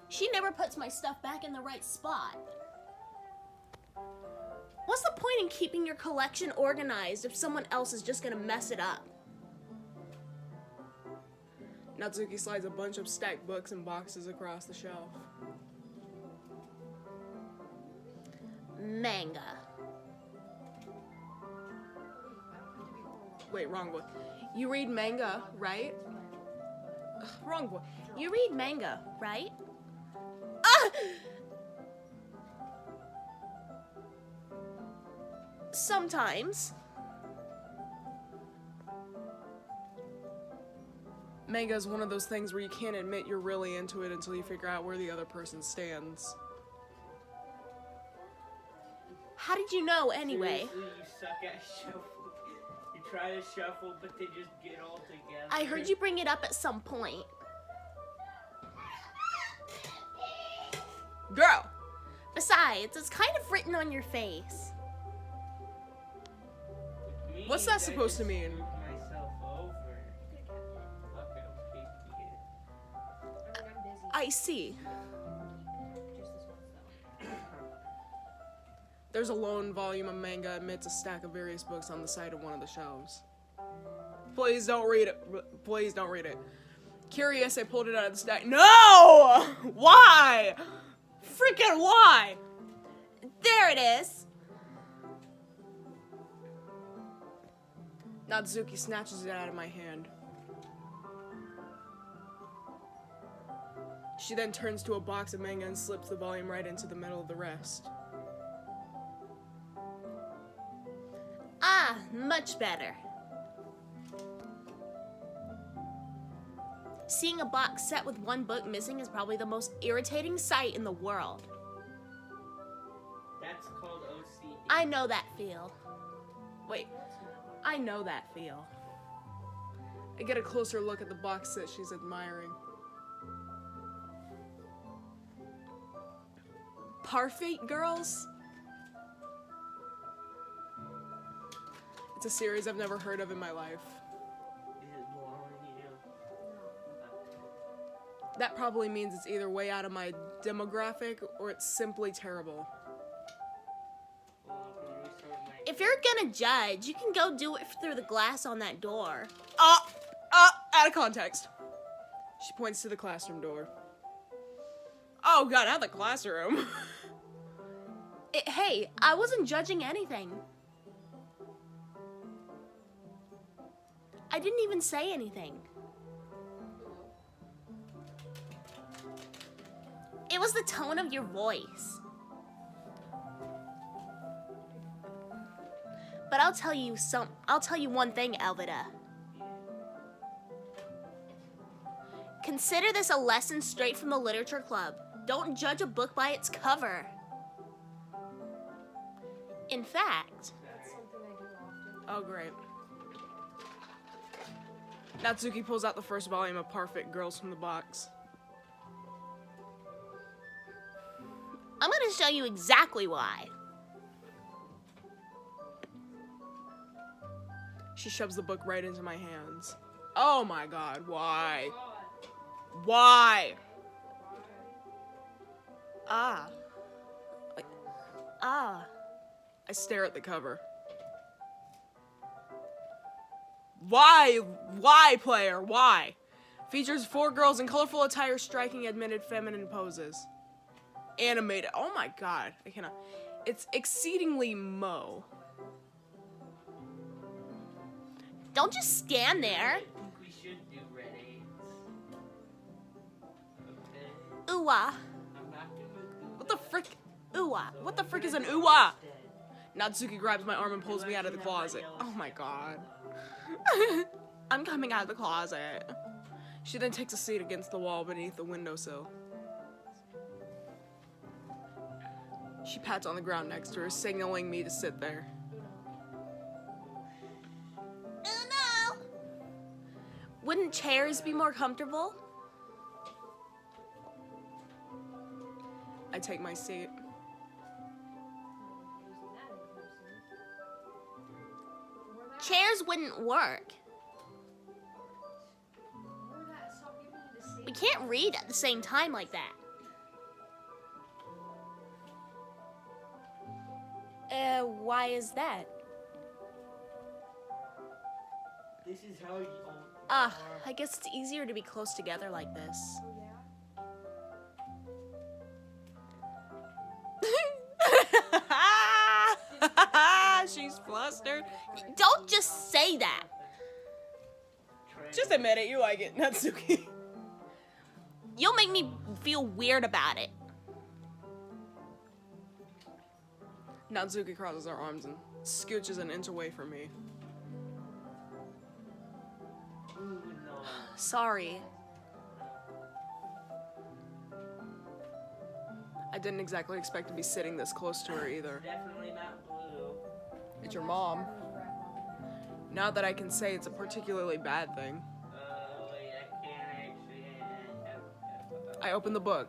She never puts my stuff back in the right spot. What's the point in keeping your collection organized if someone else is just gonna mess it up? Natsuki slides a bunch of stacked books and boxes across the shelf. Manga. Wait, wrong book. You read manga, right? Ugh, wrong book. You read manga, right? Ah! Sometimes. Manga is one of those things where you can't admit you're really into it until you figure out where the other person stands. How did you know anyway? Seriously, you suck at shuffling. You try to shuffle, but they just get all together. I heard you bring it up at some point. Girl! Besides, it's kind of written on your face. Which What's means that I supposed to just mean? screwed myself over. Okay, I see. There's a lone volume of manga amidst a stack of various books on the side of one of the shelves. Please don't read it. Please don't read it. Curious, I pulled it out of the stack. No! Why? Freaking why? There it is. Natsuki snatches it out of my hand. She then turns to a box of manga and slips the volume right into the middle of the rest. Ah, much better. Seeing a box set with one book missing is probably the most irritating sight in the world. That's called OCD. I know that feel. Wait, I know that feel. I get a closer look at the box that she's admiring. Parfait Girls? It's a series I've never heard of in my life. Is it blowing you? That probably means it's either way out of my demographic or it's simply terrible. Well, I'm gonna restart my... If you're gonna judge, you can go do it through the glass on that door. Out of context. She points to the classroom door. Oh god, not the classroom. Hey, I wasn't judging anything. I didn't even say anything. It was the tone of your voice. But I'll tell you one thing, Elvida. Consider this a lesson straight from the literature club. Don't judge a book by its cover. In fact, That's something I do often. Oh great. Natsuki pulls out the first volume of Perfect Girls from the box. I'm gonna show you exactly why. She shoves the book right into my hands. Oh my god, why? Why? Ah. Ah. I stare at the cover. Why? Why, player? Why? Features 4 girls in colorful attire striking admitted feminine poses. Animated. Oh my god. I cannot. It's exceedingly mo. Don't just stand there. I think we should do Red 8s. Okay? Ooh-ah. I'm not gonna do What the frick? Ooh-ah. What the frick is an ooh-ah? Natsuki grabs my arm and pulls me out of the closet. Oh my god. I'm coming out of the closet. She then takes a seat against the wall beneath the windowsill. She pats on the ground next to her, signaling me to sit there. Oh no! Wouldn't chairs be more comfortable? I take my seat. Chairs wouldn't work. We can't read at the same time like that. Why is that? This is how you. I guess it's easier to be close together like this. Oh, yeah? She's flustered. Don't just say that. Just admit it, you like it, Natsuki. You'll make me feel weird about it. Natsuki crosses her arms and scooches an inch away from me. Ooh, no. Sorry. I didn't exactly expect to be sitting this close to her either. Definitely not blue. It's your mom. Not that I can say it's a particularly bad thing. Wait, I can't actually. I opened the book.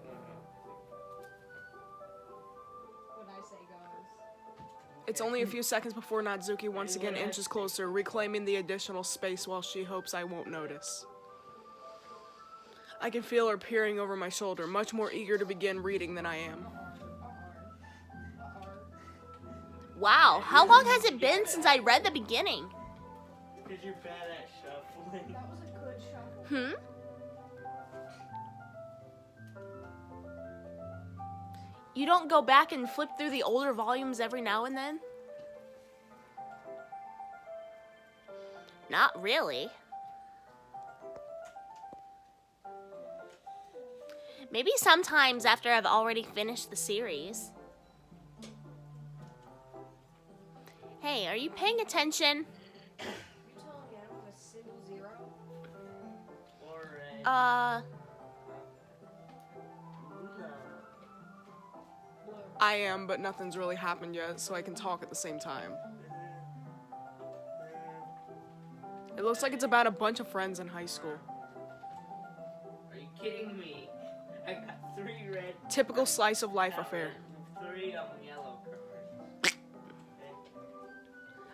What I say goes. It's only a few seconds before Natsuki once again inches closer, reclaiming the additional space while she hopes I won't notice. I can feel her peering over my shoulder, much more eager to begin reading than I am. Wow, how long has it been since I read the beginning? Because you're bad at shuffling. That was a good shuffle. You don't go back and flip through the older volumes every now and then? Not really. Maybe sometimes after I've already finished the series. Hey, are you paying attention? You're telling me I don't have a single zero? Orange. Blue. I am, but nothing's really happened yet, so I can talk at the same time. It looks like it's about a bunch of friends in high school. Are you kidding me? I got 3 red. Typical slice of life affair. 3 yellow cards.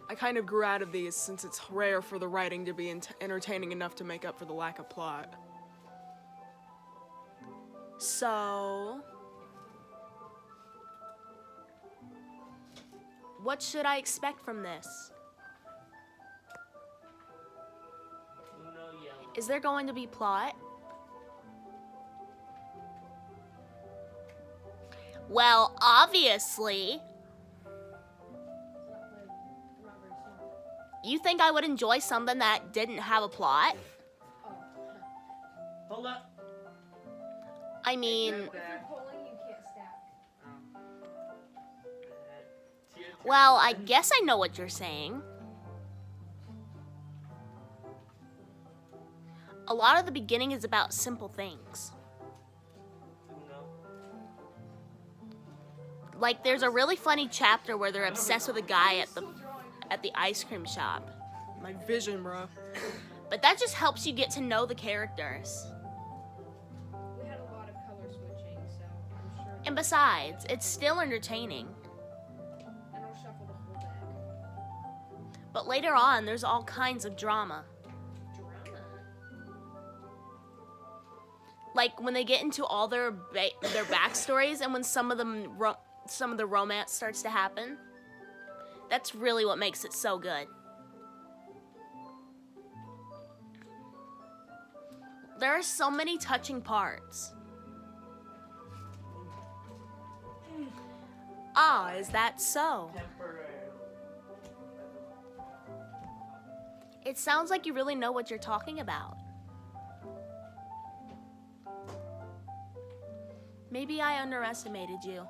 I kind of grew out of these since it's rare for the writing to be entertaining enough to make up for the lack of plot. So, what should I expect from this? Uno yellow. Is there going to be plot? Well, obviously. I'm not very smart. You think I would enjoy something that didn't have a plot? Oh, no. Hold up. I mean, If you're pulling, you can't stack. It's your turn. well, I guess I know what you're saying. A lot of the beginning is about simple things. Uno. Like there's a really funny chapter where they're obsessed with a guy at the ice cream shop. My vision, bro. But that just helps you get to know the characters. We had a lot of color switching, so I'm sure. And besides, it's still entertaining. And I'll shuffle the whole deck. But later on, there's all kinds of drama. Drama. Like when they get into all their backstories, and when some of the romance starts to happen. That's really what makes it so good. There are so many touching parts. Ah, is that so? Temporary. It sounds like you really know what you're talking about. Maybe I underestimated you.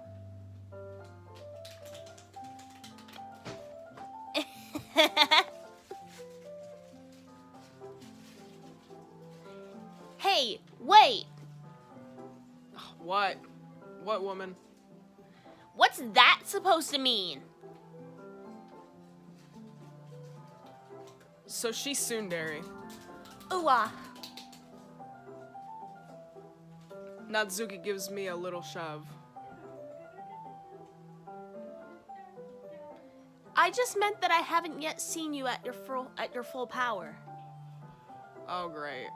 Hey, wait! What? What, woman? What's that supposed to mean? So she's tsundere. Ooh, Natsuki gives me a little shove. I just meant that I haven't yet seen you at your full power. Oh, great.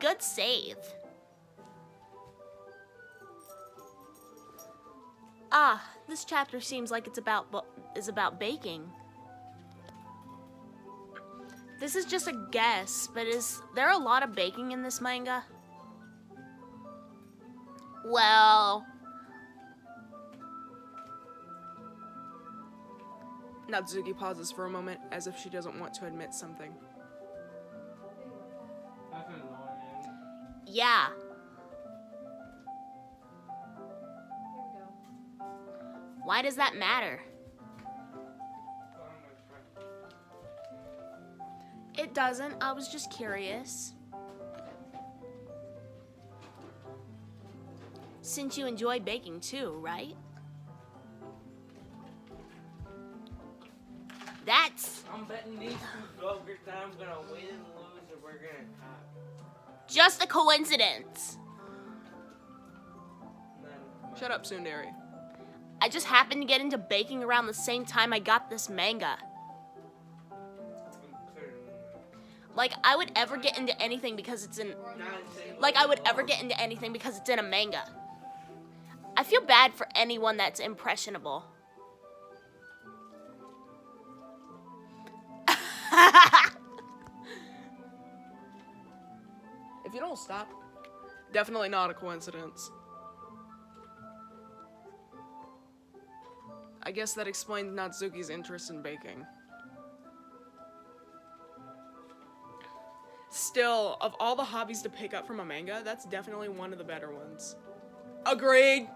Good save. Ah, This chapter seems like it's about baking. This is just a guess, but is there a lot of baking in this manga? Well, Natsuki pauses for a moment as if she doesn't want to admit something. That's annoying. yeah. Here we go. Why does that matter? It doesn't. I was just curious. Since you enjoy baking too, right? That's I'm betting these two vloggers that I'm gonna win and lose or we're gonna tie. just a coincidence. Shut up, Tsundere. I just happened to get into baking around the same time I got this manga. Like, I would ever get into anything because it's in... Like, I would ever get into anything because it's in a manga. I feel bad for anyone that's impressionable. If you don't stop, definitely not a coincidence. I guess that explains Natsuki's interest in baking. Still, of all the hobbies to pick up from a manga, that's definitely one of the better ones. Agreed!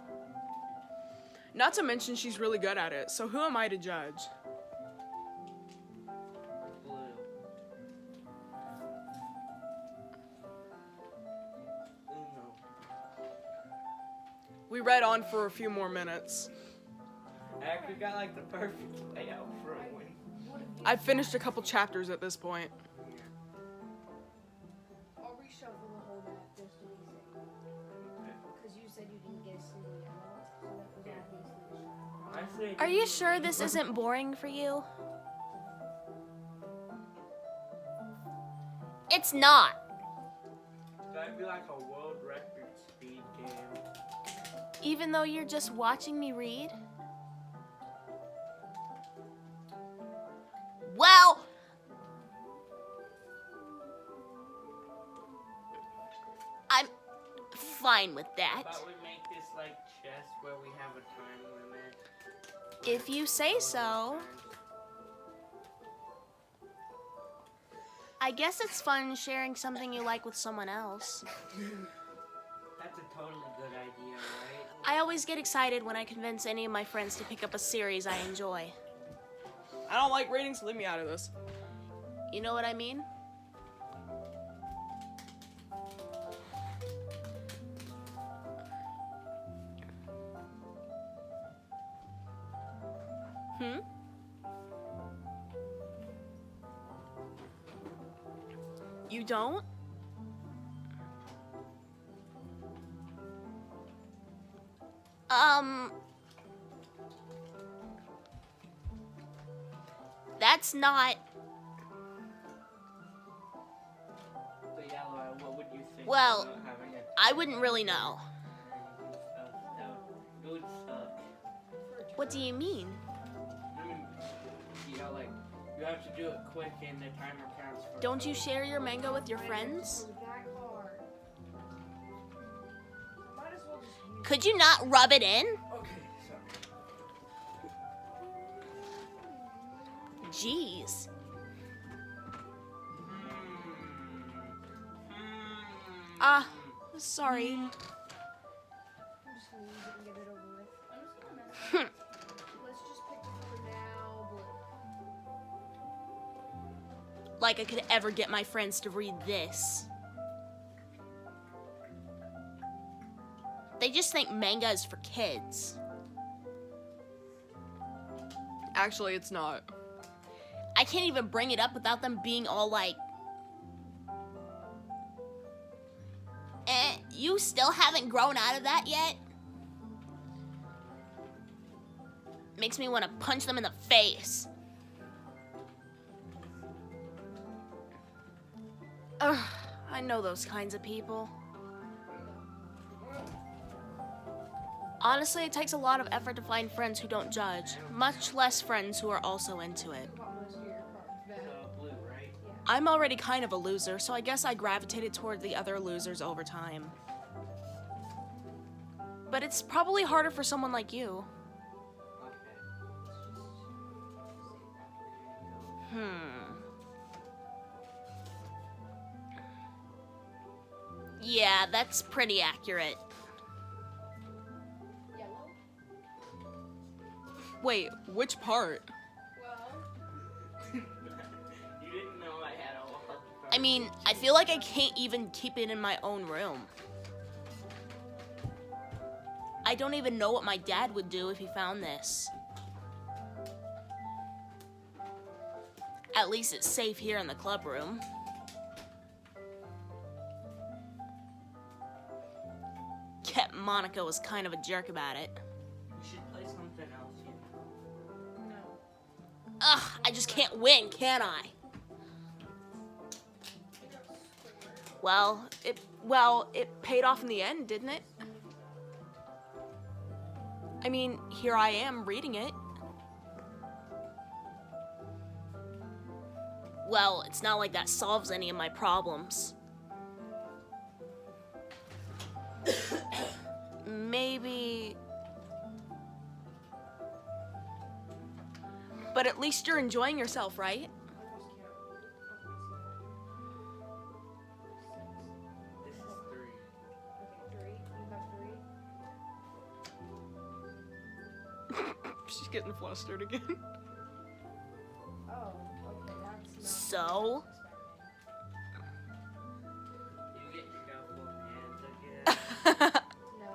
Not to mention she's really good at it, so who am I to judge? Blue. Uno. We read on for a few more minutes. I actually got like the perfect layout for a win. I've finished a couple chapters at this point. I'll reshuffle the whole map just to be safe. Because you said you didn't get a single yellow, so that was obviously a shot. I say Are you sure this isn't boring for you? It's not. That'd be like a world record speed game. Even though you're just watching me read? Well, I'm fine with that. But we make this like chess where we have a time limit. If you say so. I guess it's fun sharing something you like with someone else. That's a totally good idea, right? I always get excited when I convince any of my friends to pick up a series I enjoy. I don't like reading, so leave me out of this. You know what I mean? Hmm? You don't? That's not... So Yellow, what would you think? Well, about having a I wouldn't really know. It would suck. What do you mean? I mean, you know, like, you have to do it quick and the timer counts for... Don't you share your manga with your friends? That hard. Might as well just use Could you not rub it in? Okay, sorry. Jeez. Sorry. I'm just gonna use it and get it over with. Let's just pick for now blue. Like I could ever get my friends to read this. They just think manga is for kids. Actually, it's not. I can't even bring it up without them being all like, you still haven't grown out of that yet? Makes me want to punch them in the face. Ugh, I know those kinds of people. Honestly, it takes a lot of effort to find friends who don't judge, much less friends who are also into it. Got most of your cards back. So blue, right? I'm already kind of a loser, so I guess I gravitated toward the other losers over time. But it's probably harder for someone like you. Okay. Yeah, that's pretty accurate. Yellow? Wait, which part? Well, You didn't know I had a wall. I mean, I feel like I can't even keep it in my own room. I don't even know what my dad would do if he found this. At least it's safe here in the club room. Yet Monica was kind of a jerk about it. You should play something else, you know. no. Ugh, I just can't win, can I? Well, it paid off in the end, didn't it? I mean, here I am reading it. Well, it's not like that solves any of my problems. Maybe... But at least you're enjoying yourself, right? This is 3. Okay, 3. You have 3. She's getting flustered again. Oh, okay, that's not. So? You get shuffled hands again. No.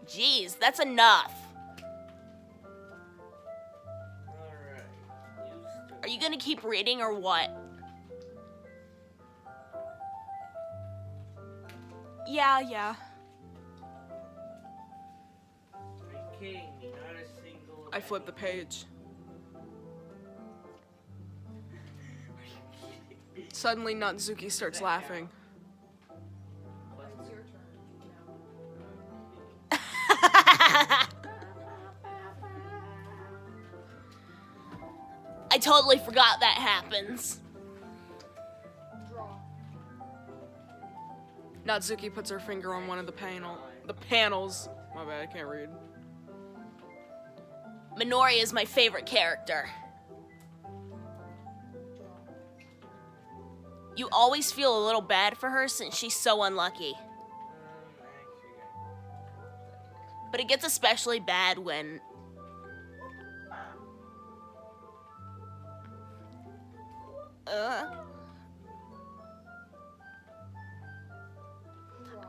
Jeez, that's enough. Alright. Are you gonna keep reading or what? Yeah. King, not a single. I flipped the page. Suddenly, Natsuki starts laughing. It's your turn. I totally forgot that happens. Draw. Natsuki puts her finger on one of the panels. My bad, I can't read. Minori is my favorite character. You always feel a little bad for her since she's so unlucky. But it gets especially bad when...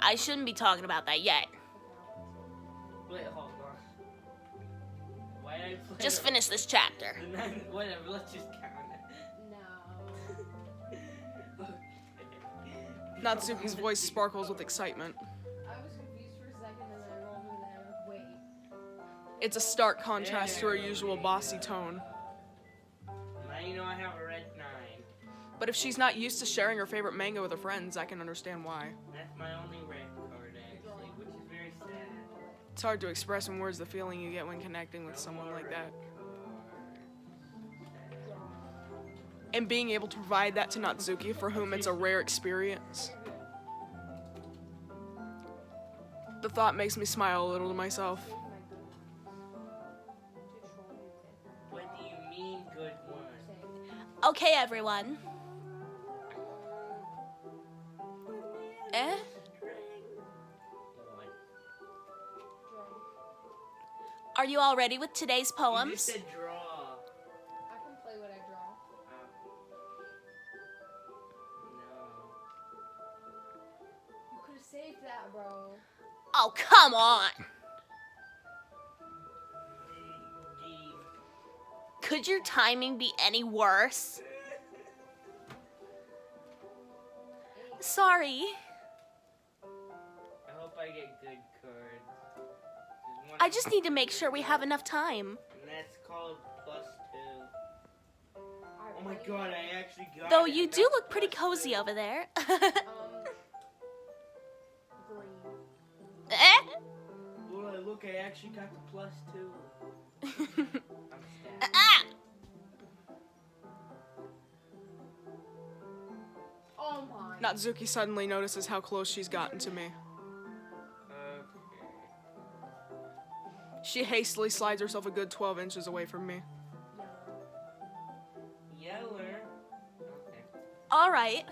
I shouldn't be talking about that yet. Wait, hold on. Why did I play Just the- finish this chapter. the nine- Whatever, let's just count it. No. Natsuki's voice sparkles with excitement. I was confused for a second and then I rolled with it and I'm like, wait. It's a stark contrast to her usual bossy tone. Now you know I have a red 9. But if she's not used to sharing her favorite manga with her friends, I can understand why. That's my only red card, actually, which is very sad. It's hard to express in words the feeling you get when connecting with someone like that. And being able to provide that to Natsuki, for whom it's a rare experience. The thought makes me smile a little to myself. What do you mean, good one? Okay, everyone. What? Are you all ready with today's You poems? just said draw. I can play what I draw. No. You could have saved that, bro. Oh, come on. D. Could your timing be any worse? Sorry. I hope I get good cards. There's one- I just need to make sure we have enough time. And that's called +2. I Oh my god, I actually got Though it. you I do got look pretty +2. cozy over there. look, I actually got the +2. I'm stabbed. Ah! Oh my. Natsuki suddenly notices how close she's gotten to me. Okay. She hastily slides herself a good 12 inches away from me. Yeller. Okay. All right.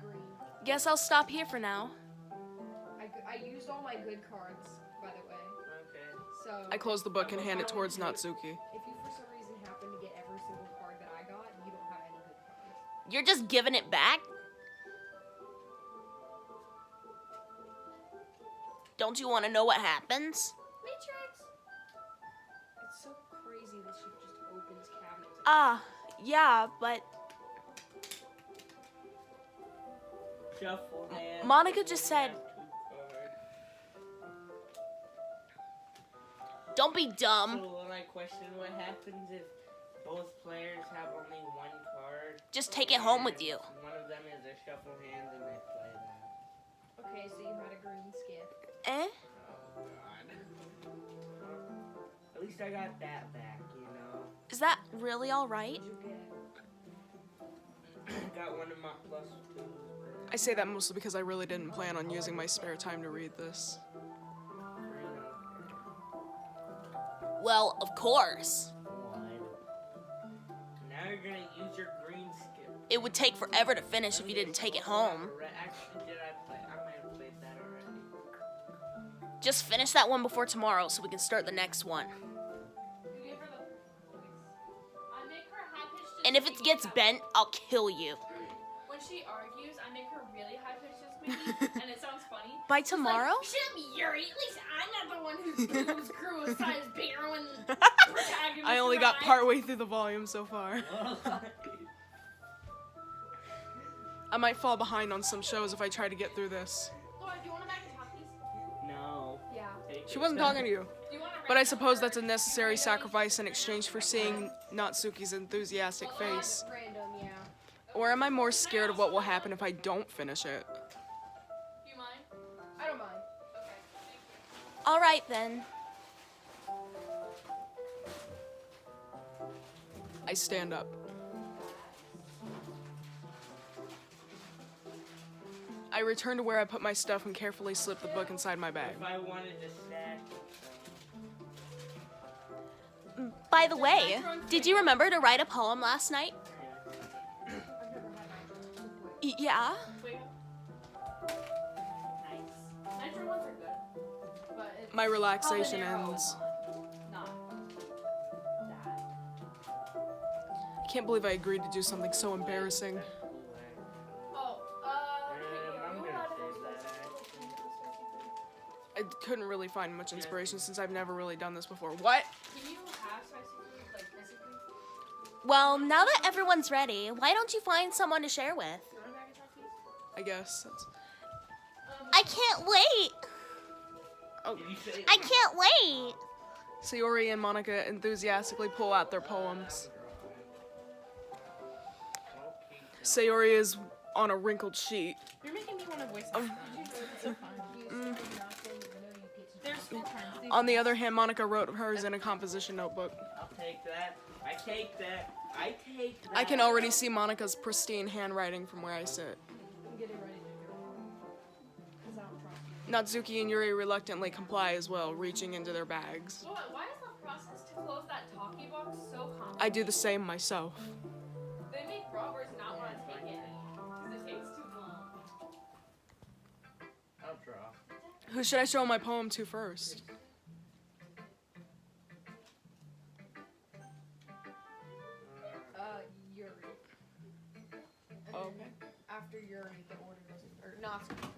Green. Guess I'll stop here for now. I used all my good cards, by the way. Okay. So I close the book and hand it towards Natsuki. if you for some reason happen to get every single card that I got, you don't have any good cards. You're just giving it back? Don't you want to know what happens? Matrix. It's so crazy that she just opens cabinets. Yeah, but Shuffle hand. Monica just said, Have 2 cards. don't be dumb. So when I question what happens if both players have only 1 card. Just take it home with you. One of them is a shuffle hand and they play that. Okay, so you had a green skip. Eh? Oh god. At least I got that back, you know. Is that really all right? Did you get? Got one of my +2s. I say that mostly because I really didn't plan on using my spare time to read this. Well, of course. Now you're gonna use your green skip. It would take forever to finish if you didn't take it home. Actually, did I play? I might have played that already. Just finish that one before tomorrow so we can start the next one. You give her the voice. I make her high pitched. And if it gets bent, I'll kill you. When she argues, I make her really high pitched and squeaky, and it sounds funny. By tomorrow? Like, shut up, Yuri. At least I'm not the one whose crew is size bigger when protagonist. I only got arrives. partway through the volume so far. I might fall behind on some shows if I try to get through this. Laura, do you want a bag of Takis? No. Yeah. Take She it. wasn't talking to you. Do you want a But I regular suppose or that's a necessary regular? sacrifice in exchange for seeing Natsuki's enthusiastic face. Random, yeah. Or am I more scared of what will happen if I don't finish it? Do you mind? I don't mind. Okay, thank you. All right then. I stand up. I return to where I put my stuff and carefully slip the book inside my bag. If I wanted to stack. By the way, did you remember to write a poem last night? I've never had nitro. Yeah. Wait. Nice. Nitro ones are good. But it's My relaxation habanero ends. is not that. I can't believe I agreed to do something so embarrassing. Oh, I'm gonna save that. I couldn't really find much inspiration since I've never really done this before. What? Can you have spicy food, like physically? Well, now that everyone's ready, why don't you find someone to share with? You want a bag of Takis? I guess that's. I can't wait. Oh, Did you say? I can't wait. Sayori and Monica enthusiastically pull out their poems. Sayori is on a wrinkled sheet. You're making me want to voice it. It's so fun. There's school times. On the other hand, Monica wrote hers in a composition notebook. I'll take that. I take that. I take that. I can already see Monica's pristine handwriting from where I sit. I'm getting ready to do it. Because I don't trust you. Natsuki and Yuri reluctantly comply as well, reaching into their bags. Why is the process to close that talkie box so complicated? I do the same myself. They make robbers not want to take it because it takes too long. I'll draw. Who should I show my poem to first? Yuri. And Okay. then after Yuri, the order doesn't, or Natsuki.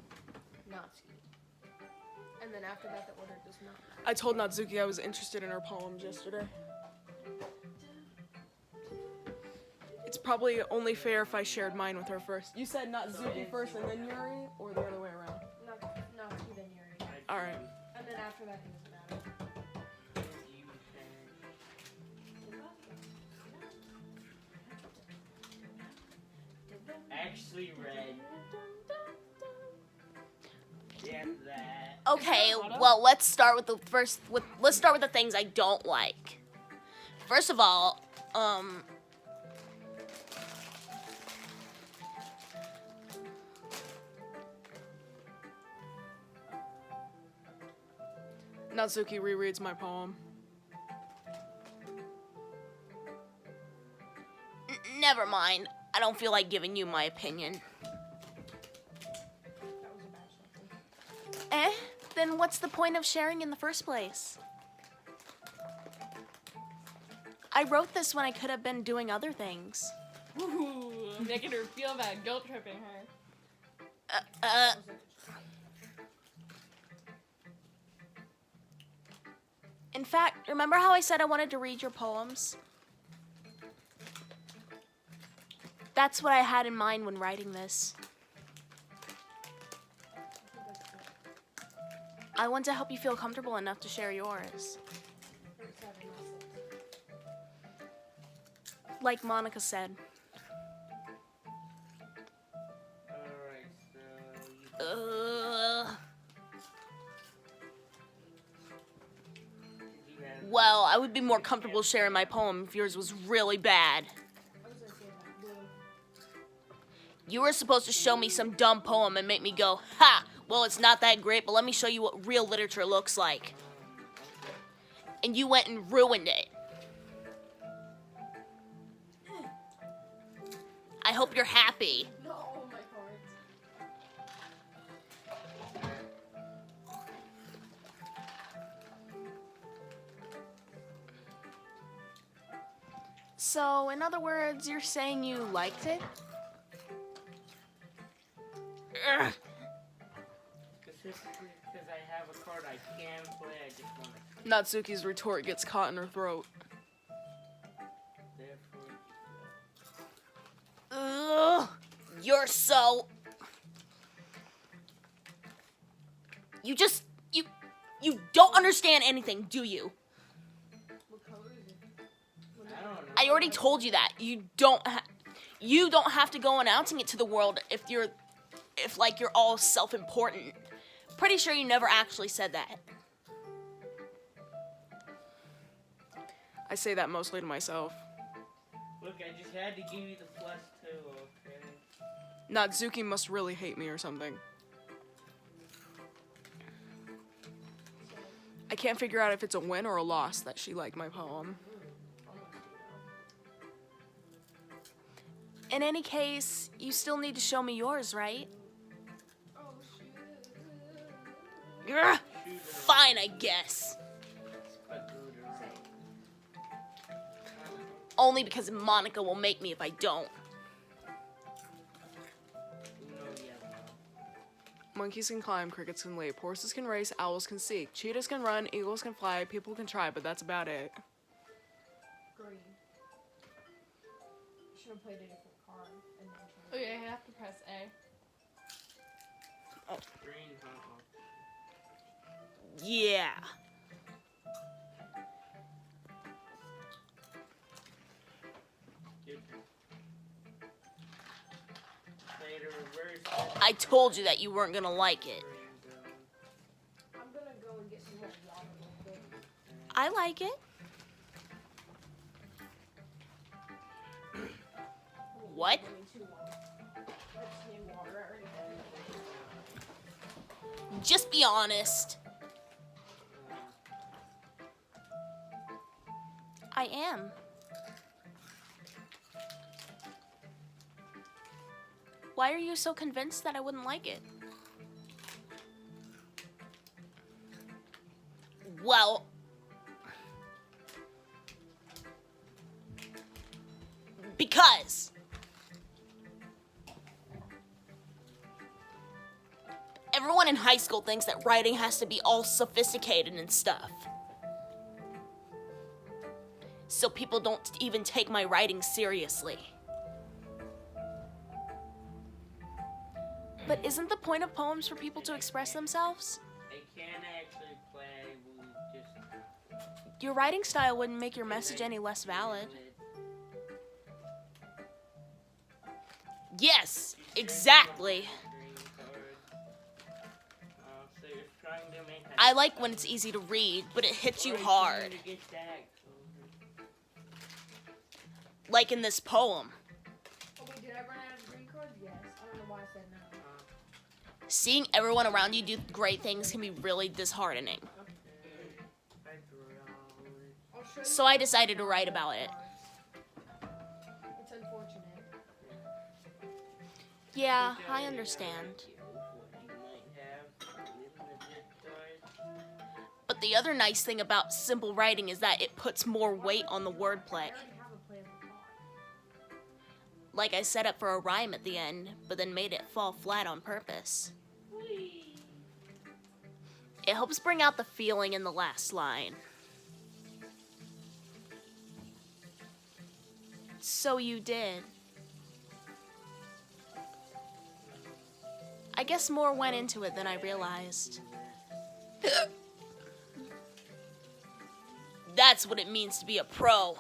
And then after that, the order does not. I told Natsuki I was interested in her poems yesterday. It's probably only fair if I shared mine with her first. You said Natsuki first and then Yuri, or the other way around? Natsuki, then Yuri. Alright. And then after that, it doesn't matter. Actually read. Get that. Okay, well, let's start with the let's start with the things I don't like. First of all, Natsuki rereads my poem. never mind. I don't feel like giving you my opinion. That was a bad shuffle. Then what's the point of sharing in the first place? I wrote this when I could have been doing other things. Ooh, making her feel bad, guilt tripping her. In fact, remember how I said I wanted to read your poems? That's what I had in mind when writing this. I want to help you feel comfortable enough to share yours. Like Monica said. Alright, so Well, I would be more comfortable sharing my poem if yours was really bad. You were supposed to show me some dumb poem and make me go, ha! Well, it's not that great, but let me show you what real literature looks like. And you went and ruined it. I hope you're happy. No, my cards. So, in other words, you're saying you liked it? Ugh. specifically because I have a card I can play, I just want to. Natsuki's retort gets caught in her throat. Therefore, Ugh. You're so... You don't understand anything, do you? What color is it? I don't know. I already told you that. You don't have to go announcing it to the world if you're all self-important. Pretty sure you never actually said that. I say that mostly to myself. Look, I just had to give you the +2, okay? Natsuki must really hate me or something. I can't figure out if it's a win or a loss that she liked my poem. In any case, you still need to show me yours, right? Oh, shoot. Ugh. Fine, I guess. Only because Monica will make me if I don't. Monkeys can climb, crickets can leap, horses can race, owls can seek, cheetahs can run, eagles can fly, people can try, but that's about it. Green. Should have played a different card. And then tried. Okay, I have to press A. Green, huh? Yeah. Play the reverse. I told you that you weren't gonna like it. I'm gonna go and get some more water real quick. I like it. What? Give me 2 water. I just need water. I already have it. Just be honest. I am. Why are you so convinced that I wouldn't like it? Well, because everyone in high school thinks that writing has to be all sophisticated and stuff. So people don't even take my writing seriously. But isn't the point of poems for people to express themselves? I can't actually play. We just. Your writing style wouldn't make your message any less valid. Yes, exactly. Green card. trying to make that. I like when it's easy to read, but it hits you Or are hard. trying to get that over? Like in this poem. Oh wait, did I run out of green cards? Yes. I don't know why I said no. Seeing everyone around you do great things can be really disheartening. I threw it all. I'll show you So I decided to write about it. It's unfortunate. Yeah, I understand. But the other nice thing about simple writing is that it puts more weight on the wordplay. I already have a playable card. Like I set up for a rhyme at the end, but then made it fall flat on purpose. It helps bring out the feeling in the last line. So you did. I guess more went into it than I realized. That's what it means to be a pro.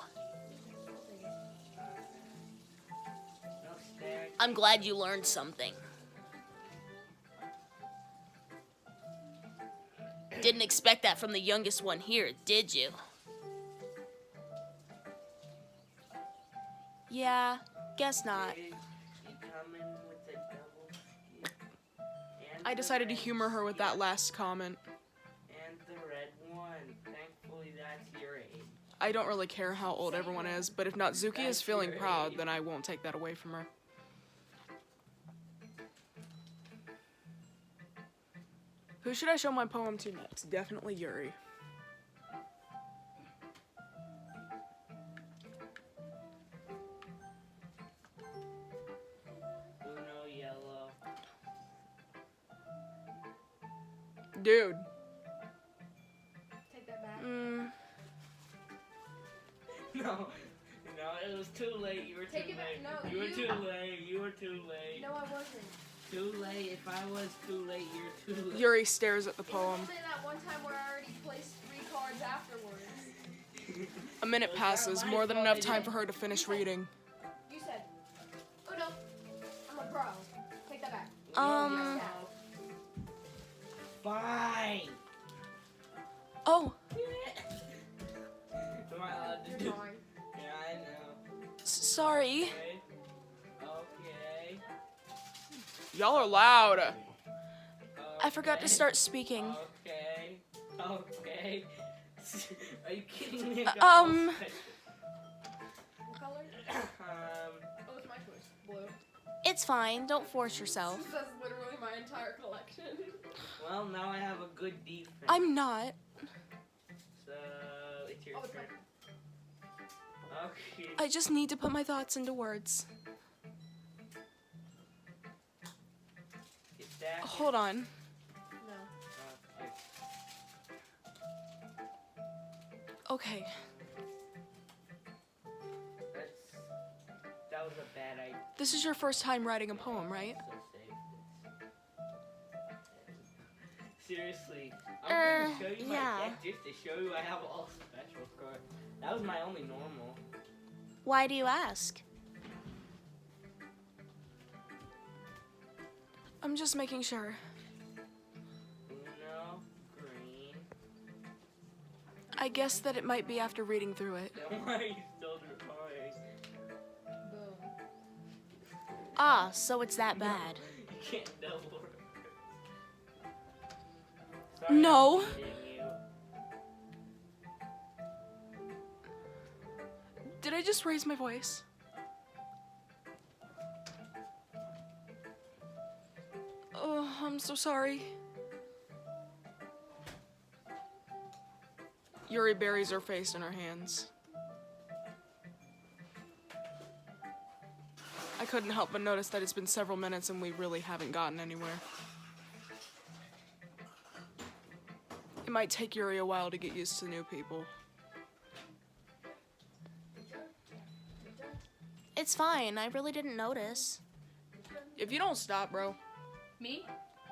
I'm glad you learned something. Didn't expect that from the youngest one here, did you? Yeah, guess not. I decided to humor her with that last comment. And the red one. Thankfully, that's your age. I don't really care how old everyone is, but if Natsuki is feeling proud, then I won't take that away from her. Who should I show my poem to next? Definitely Yuri. Uno yellow. Dude. Take that back. No, it was too late. You were Take too it back. late. No, you were you- too late. You were too late. No, I wasn't. Too late. If I was too late, you're too late. Yuri stares at the It was poem. only that one time where I already placed 3 cards afterwards. A minute passes, more than enough time for her to finish reading. You said, oh no, I'm a pro. Take that back. Um, Fine. Oh, Am I allowed to You're do? fine. Yeah, I know. sorry. Okay. Okay. Y'all are loud. I forgot to start speaking. Okay. Okay. Are you kidding me? Um, What color? Oh, it's my choice. Blue. It's fine. Don't force yourself. That's literally my entire collection. Well, now I have a good defense. I'm not. So it's your Oh, it's my turn. Okay. I just need to put my thoughts into words. Is that? Hold on. No. Okay. Okay. That was a bad idea. This is your first time writing a poem, right? So save this. Seriously, I'm gonna show you my yeah. deck just to show you I have all special cards. That was my only normal. Why do you ask? I'm just making sure. Uno, green. I guess that it might be after reading through it. Then why you still drawing? Boom. Ah, so it's that bad. You can't double. Sorry, No. I'm beating you. Did I just raise my voice? Oh, I'm so sorry. Yuri buries her face in her hands. I couldn't help but notice that it's been several minutes and we really haven't gotten anywhere. It might take Yuri a while to get used to new people. It's fine. I really didn't notice. If you don't stop, bro. Me?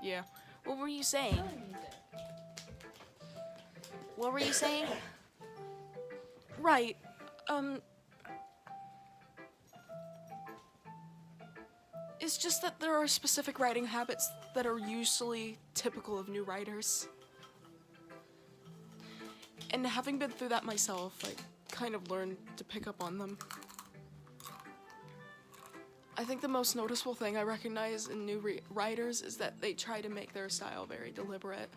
Yeah. What were you saying? What were you saying? Right. It's just that there are specific writing habits that are usually typical of new writers. And having been through that myself, I kind of learned to pick up on them. I think the most noticeable thing I recognize in new writers is that they try to make their style very deliberate.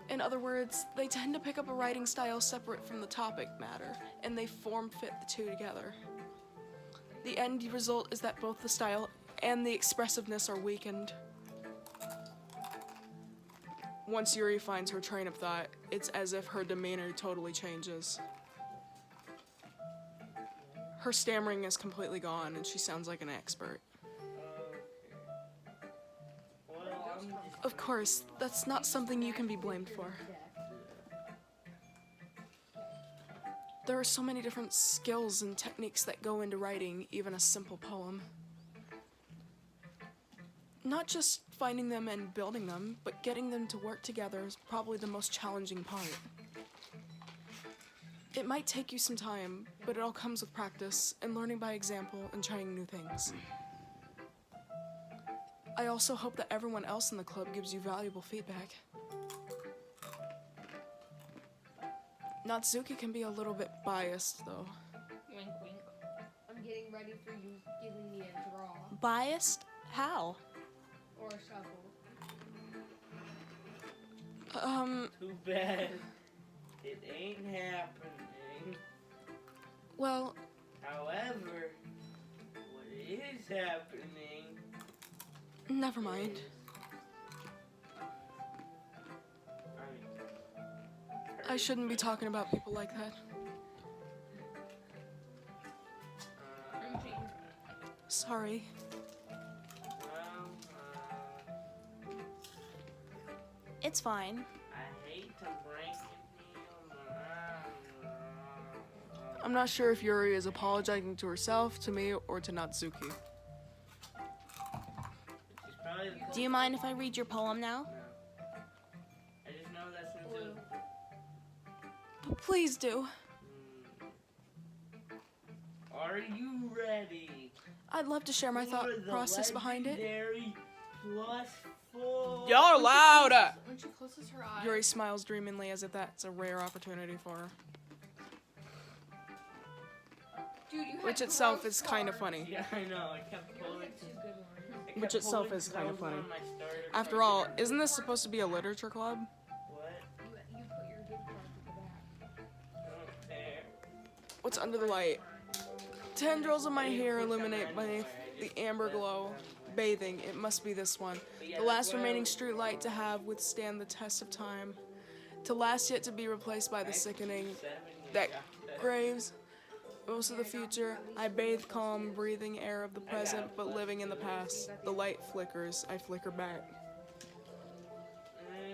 In other words, they tend to pick up a writing style separate from the topic matter, and they form-fit the two together. The end result is that both the style and the expressiveness are weakened. Once Yuri finds her train of thought, it's as if her demeanor totally changes. Her stammering is completely gone, and she sounds like an expert. Of course, that's not something you can be blamed for. There are so many different skills and techniques that go into writing even a simple poem. Not just finding them and building them, but getting them to work together is probably the most challenging part. It might take you some time, but it all comes with practice and learning by example and trying new things. I also hope that everyone else in the club gives you valuable feedback. Natsuki can be a little bit biased, though. Wink, wink. I'm getting ready for you giving me a draw Biased? How? or a shuffle. Too bad. It ain't happening. Well, However, what is happening never mind. is... I shouldn't be talking about people like that. Sorry. It's fine. I hate to break it, Neil. I'm not sure if Yuri is apologizing to herself, to me, or to Natsuki. She's probably the Do you mind if I read your poem now? No. I just know that's into... But please do. Are you ready? I'd love to share my thought for the process behind it. legendary +4? Y'all are loud! When she closes her eyes. Yuri smiles dreamingly as if that's a rare opportunity for her. Dude, you had Which itself gross is kind of cards. funny. Yeah, I know. I kept You only pulling. had 2 good ones. I kept Which itself pulling is kind of those funny. on my starter After pack. all, isn't this supposed to be a literature club? What? You put your good cards at the back. I don't care. What's under the light? Tendrils of my hair illuminate beneath the amber glow. Bathing, it must be this one. The last remaining street light to have withstand the test of time. To last yet to be replaced by the sickening that graves most of the future. I bathe calm, breathing air of the present, but living in the past. The light flickers, I flicker back.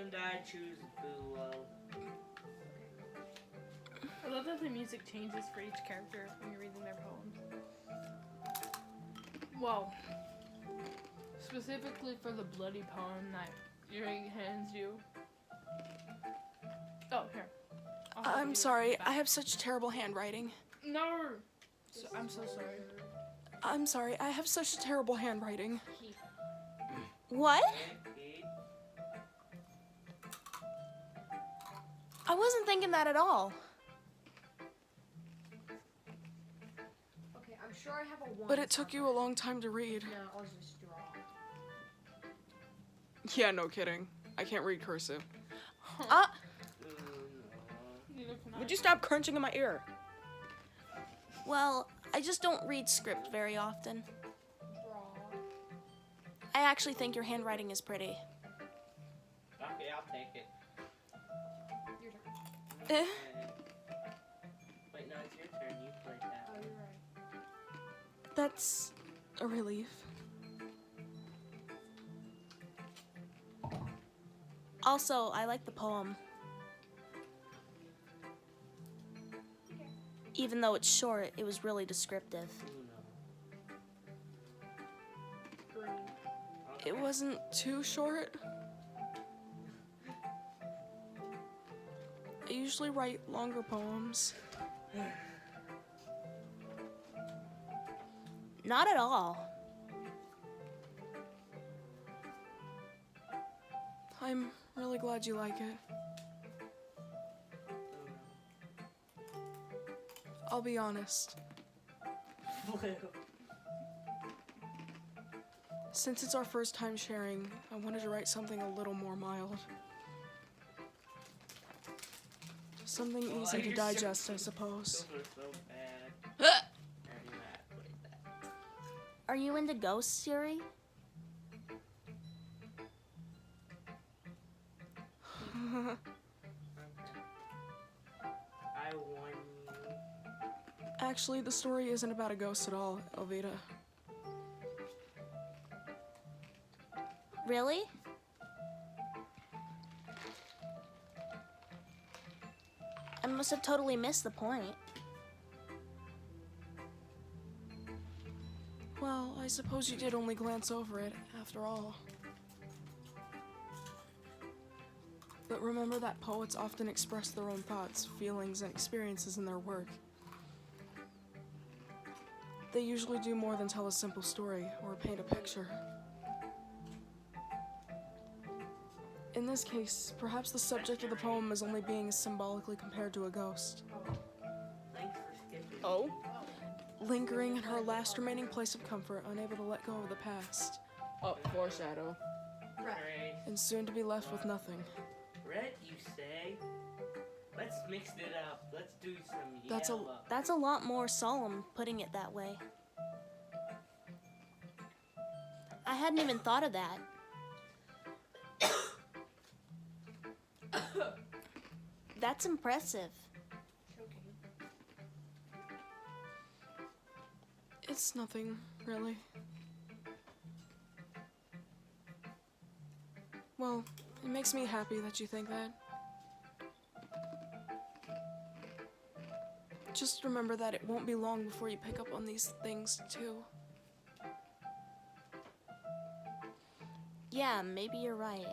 And I choose Buo. I love that the music changes for each character when you're reading their poems. Well, specifically for the bloody poem that Yuri hands you. Oh, here. I'll help I'm you sorry, with that. I have such terrible handwriting. No! I'm so sorry. I'm sorry, I have such terrible handwriting. What? Kate, I wasn't thinking that at all. Okay, I'm sure I have a 1. But it took you a long time to read. No, I'll just draw. Yeah, no kidding. I can't read cursive. Neither can I. Would you stop crunching in my ear? Well, I just don't read script very often. Draw. I actually think your handwriting is pretty. okay, I'll take it. Your turn. Eh. Wait, no, it's your turn. You played that. Oh, you're right. That's a relief. Also, I like the poem. Even though it's short, it was really descriptive. Green. It wasn't too short. I usually write longer poems. Not at all. I'm really glad you like it. I'll be honest. Since it's our first time sharing, I wanted to write something a little more mild. Something easy to digest, I suppose. Those are so bad. I'm not like that. Are you into ghosts, Siri? I warn you. Actually, the story isn't about a ghost at all, Elvita. Really? I must have totally missed the point. Well, I suppose you did only glance over it, after all. But remember that poets often express their own thoughts, feelings, and experiences in their work. They usually do more than tell a simple story or paint a picture. In this case, perhaps the subject of the poem is only being symbolically compared to a ghost. Thanks for skipping. Oh? Lingering in her last remaining place of comfort, unable to let go of the past, Oh, foreshadow. Great. and soon to be left with nothing. Red, you say? Let's mix it up. Let's do some That's a- yellow. That's a lot more solemn, putting it that way. I hadn't even thought of that. That's impressive. It's nothing, really. Well, it makes me happy that you think that. Just remember that it won't be long before you pick up on these things, too. Yeah, maybe you're right.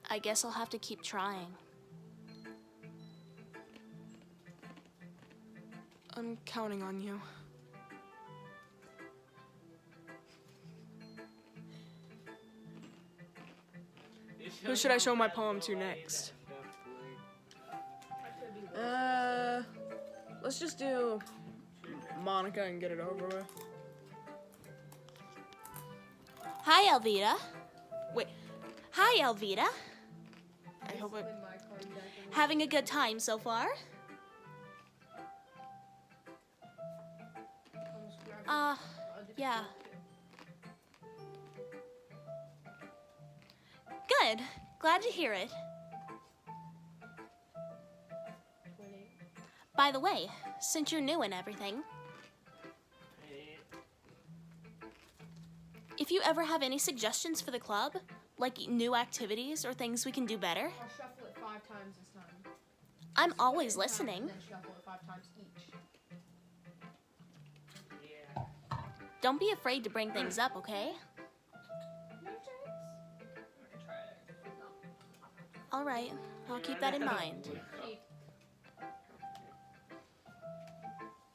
I guess I'll have to keep trying. I'm counting on you. Who should I show my poem to next? Let's just do Monica and get it over with. Hi, Elvita. Wait. Hi, Elvita. I hope it. Having a good time so far? Yeah. Good. Glad to hear it. By the way, since you're new and everything, if you ever have any suggestions for the club, like new activities or things we can do better, I'll shuffle it 5 times this time. I'm always listening. And then shuffle it 5 times each. Yeah. Don't be afraid to bring things up, okay? No checks? All right, I'll keep that in mind. Hey,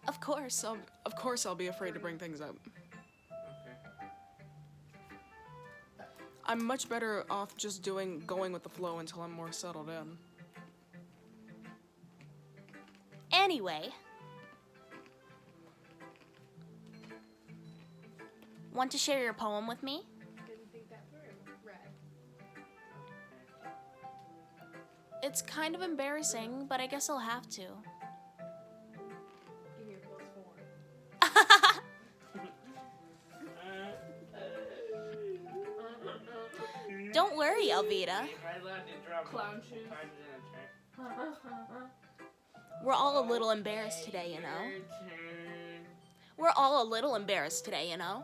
Of course, I'll be afraid to bring things up. Okay. I'm much better off just going with the flow until I'm more settled in. Anyway, want to share your poem with me? didn't think that through. Red. It's kind of embarrassing, but I guess I'll have to. Give me your +4. Don't worry, Elvita. Am I allowed to draw Clown multiple shoes. times in a turn? We're all a little embarrassed today, you know? Your turn. We're all a little embarrassed today, you know?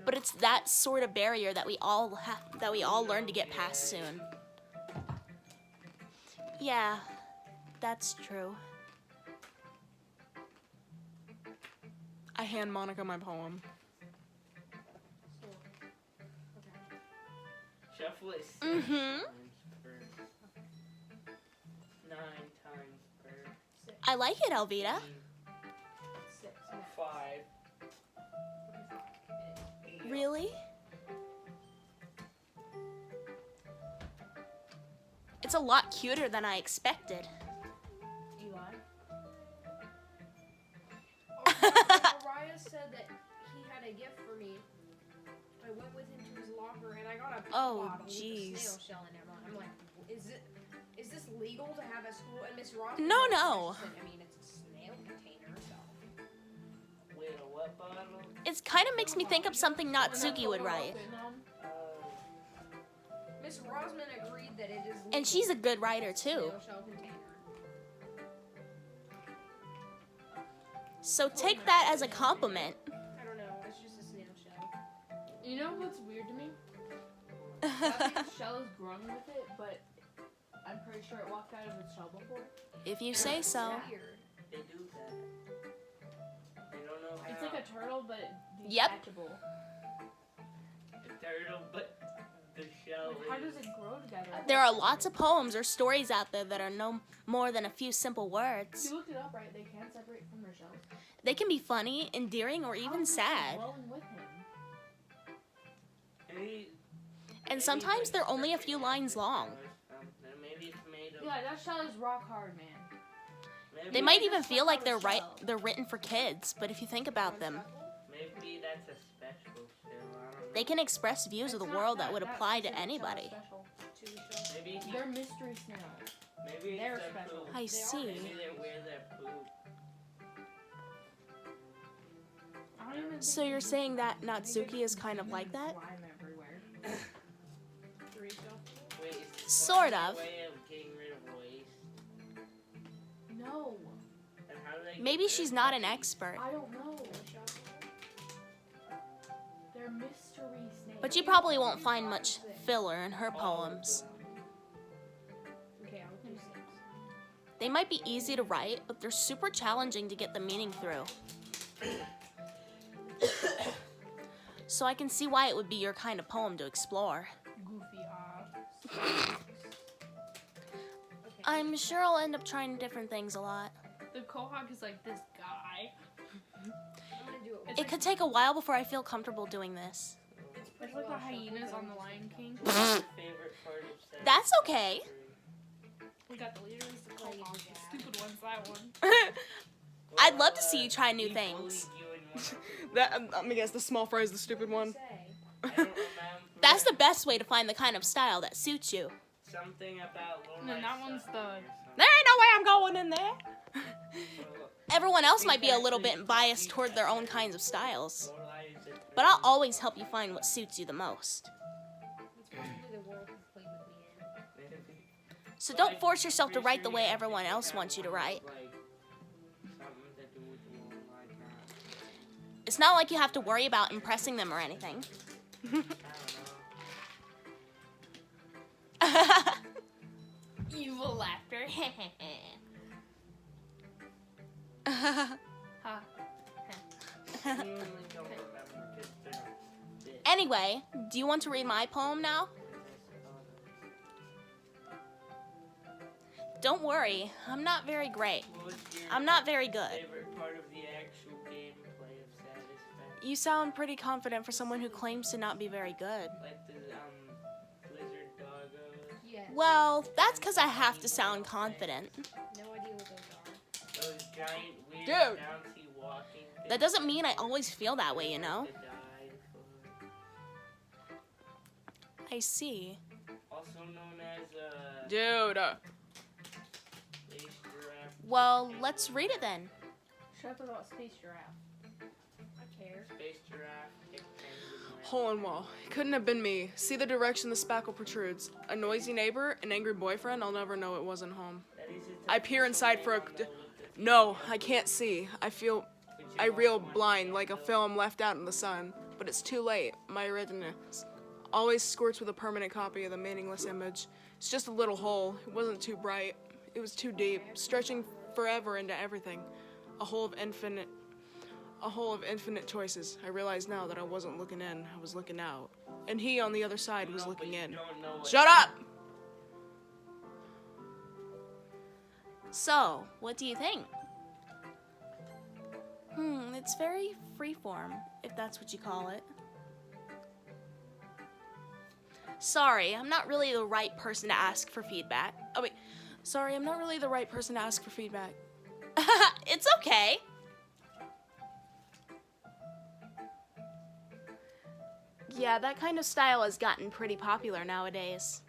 But it's that sort of barrier that we all learn to get past soon. Yeah, that's true. I hand Monica my poem. Shuffle it 6 Mm-hmm. times first. 9 times first. I like it, Elvita. 6. Next. 5. Okay, 5. Really? It's a lot cuter than I expected. Eli. Mariah said that he had a gift for me. I went with him to his locker and I got a Oh, bottle with a jeez. snail shell in it. I'm like, is this legal to have at school? And Miss Ross. No, no. I mean, it's a snail container, so. Wait, a what bottle? It kind of makes me think of something Natsuki would write. Miss Rosman agreed that it is legal. And she's a good writer, too. Snail shell container. So take that as a compliment. I don't know. It's just a snail shell. You know what's weird to me? That shell is growing with it, but I'm pretty sure it walked out of its shell before. If you say so. Weird. They do that. They don't know how. It's like a turtle, but Yep. detachable. A turtle, but the shell Like, how is. does it grow together? There are lots of poems or stories out there that are no more than a few simple words. You looked it up, right? They can separate from their shells. They can be funny, endearing, or How even is it sad. growing with him? Maybe, And sometimes they're only a few lines long. Maybe it's made of. Yeah, that shell is rock hard, man. Maybe, They might even just feel like like they're how the shell. they're written for kids, but if you think about them, Maybe that's a special shell. I don't know. they can express views of the It's not world that would that apply to specific shell is anybody. special. Chewy shell. Maybe he, They're mystery snails. maybe they're it's their special. poop. I Maybe see. they wear their poop. I don't even So think you're it's saying that I think Natsuki it's is kind of like that? slime everywhere. Chewy shell. Wait, is Sort slime a of. way of getting rid of waste? No, And how do they get Maybe rid she's of not an waste? expert, I don't know. Shell. They're mystery snails. but you probably won't find much filler in her poems. Okay, I'll do 6. They might be easy to write, but they're super challenging to get the meaning through. So I can see why it would be your kind of poem to explore. Goofy I'm sure I'll end up trying different things a lot. The Quahog is like this guy. I'm gonna do it. It could take a while before I feel comfortable doing this. It's like the hyenas on the Lion King. What's your favorite part of Saturday? That's okay. We got the leaders, the Quahog, the stupid ones, that one. I'd love to see you try new he things. bullied you in one of the- That I guess the small fry is the stupid one. Say. I don't remember. That's the best way to find the kind of style that suits you. Something about And then that one's the- There ain't no way I'm going in there. Well, Everyone else might be a little bit biased toward their own kinds of styles, but I'll always help you find what suits you the most. It's probably the world has played with me in. So don't force yourself to write the way everyone else wants you to write. It's not like you have to worry about impressing them or anything. Evil laughter. Ha. Anyway, do you want to read my poem now? Don't worry, I'm not very great. I'm not very good. Favorite part of the actual gameplay of Satisfaction? You sound pretty confident for someone who claims to not be very good. Like the lizard doggos. Yes. Well, that's because I have to sound confident. No idea what those are. Those giant weird Dude. bouncy walking things. That doesn't mean I always feel that way, you know? to die for. I see. Also known as Dude. space giraffe. Well, let's read it then. Shut up about Space Giraffe. I care. Space giraffe. kick penguin leg. Hole in wall. It couldn't have been me. See the direction the spackle protrudes. A noisy neighbor, an angry boyfriend, I'll never know it wasn't home. That is it. I peer inside for a... No, I can't see. I reel blind like a film left out in the sun. But it's too late. My retina always squirts with a permanent copy of the meaningless image. It's just a little hole. It wasn't too bright. It was too deep, stretching forever into everything. A hole of infinite choices. I realize now that I wasn't looking in, I was looking out. And he on the other side was looking in. Shut up! So, what do you think? It's very freeform, if that's what you call it. Sorry, I'm not really the right person to ask for feedback. Oh, wait. Sorry, I'm not really the right person to ask for feedback. It's okay. Yeah, that kind of style has gotten pretty popular nowadays.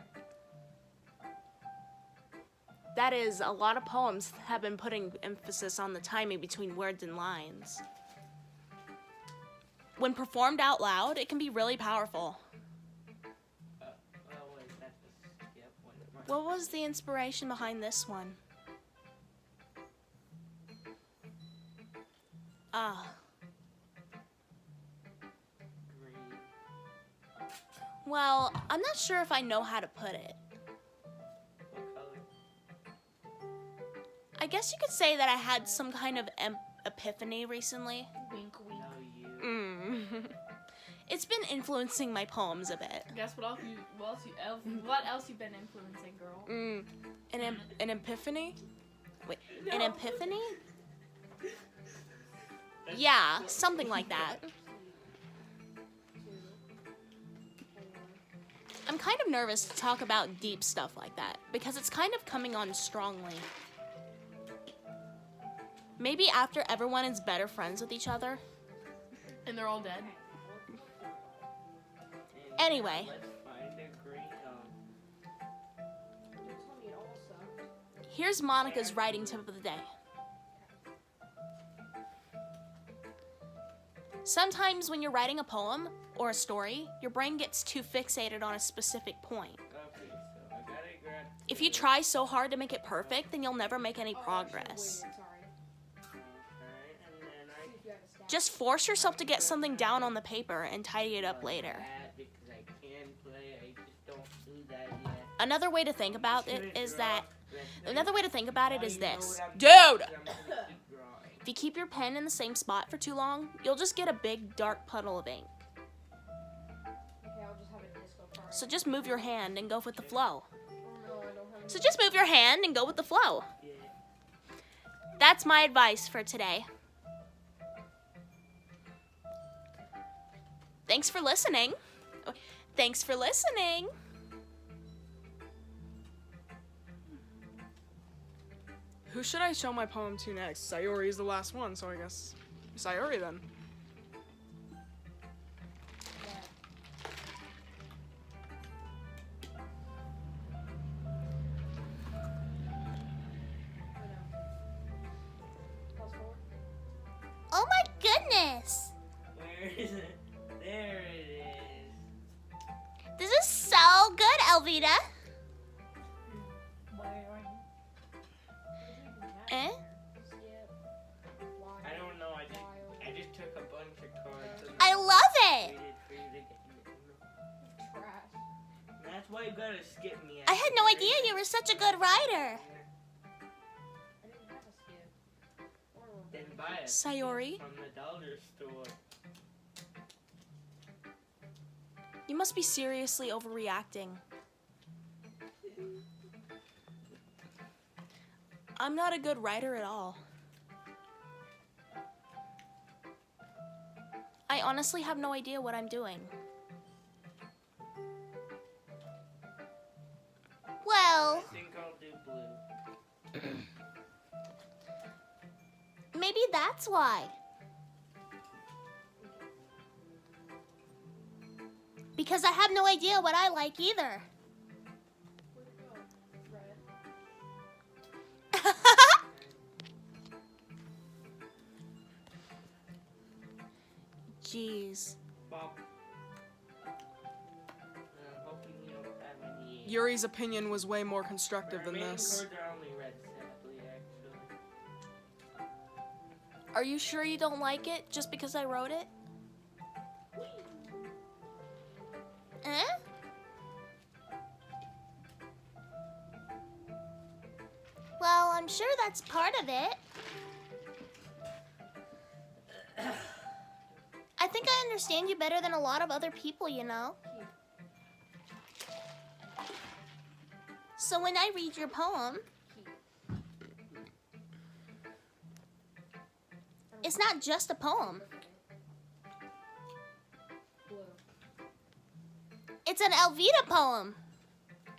That is, a lot of poems have been putting emphasis on the timing between words and lines. When performed out loud, it can be really powerful. What was the inspiration behind this one? Well, I'm not sure if I know how to put it. I guess you could say that I had some kind of epiphany recently. Wink, wink. It's been influencing my poems a bit. Guess what else you've been influencing, girl? An epiphany? Wait, an epiphany? Yeah, something like that. I'm kind of nervous to talk about deep stuff like that, because it's kind of coming on strongly. Maybe after everyone is better friends with each other. And they're all dead. Anyway. Here's Monica's writing tip of the day. Sometimes when you're writing a poem or a story, your brain gets too fixated on a specific point. If you try so hard to make it perfect, then you'll never make any progress. Just force yourself to get something down on the paper and tidy it up later. Another way to think about it is this. Dude! If you keep your pen in the same spot for too long, you'll just get a big dark puddle of ink. So just move your hand and go with the flow. That's my advice for today. Thanks for listening. Who should I show my poem to next? Sayori is the last one, so I guess Sayori then. Oh my goodness! Where is it? There it is. This is so good, Elvita. Eh? I don't know. I just took a bunch of cards. I love it! That's why you gotta skip me. I had no idea you were such a good writer. Then buy a Sayori, from the dollar store. you must be seriously overreacting. I'm not a good writer at all. I honestly have no idea what I'm doing. Well, I think I'll do blue. maybe that's why. Because I have no idea what I like either. Jeez. Bob. Hoping you don't have any. Yuri's opinion was way more constructive than this. Cards are only red, sadly, actually. Are you sure you don't like it just because I wrote it? Eh? Well, I'm sure that's part of it. I think I understand you better than a lot of other people, you know. So when I read your poem, it's not just a poem. It's an Elvita poem.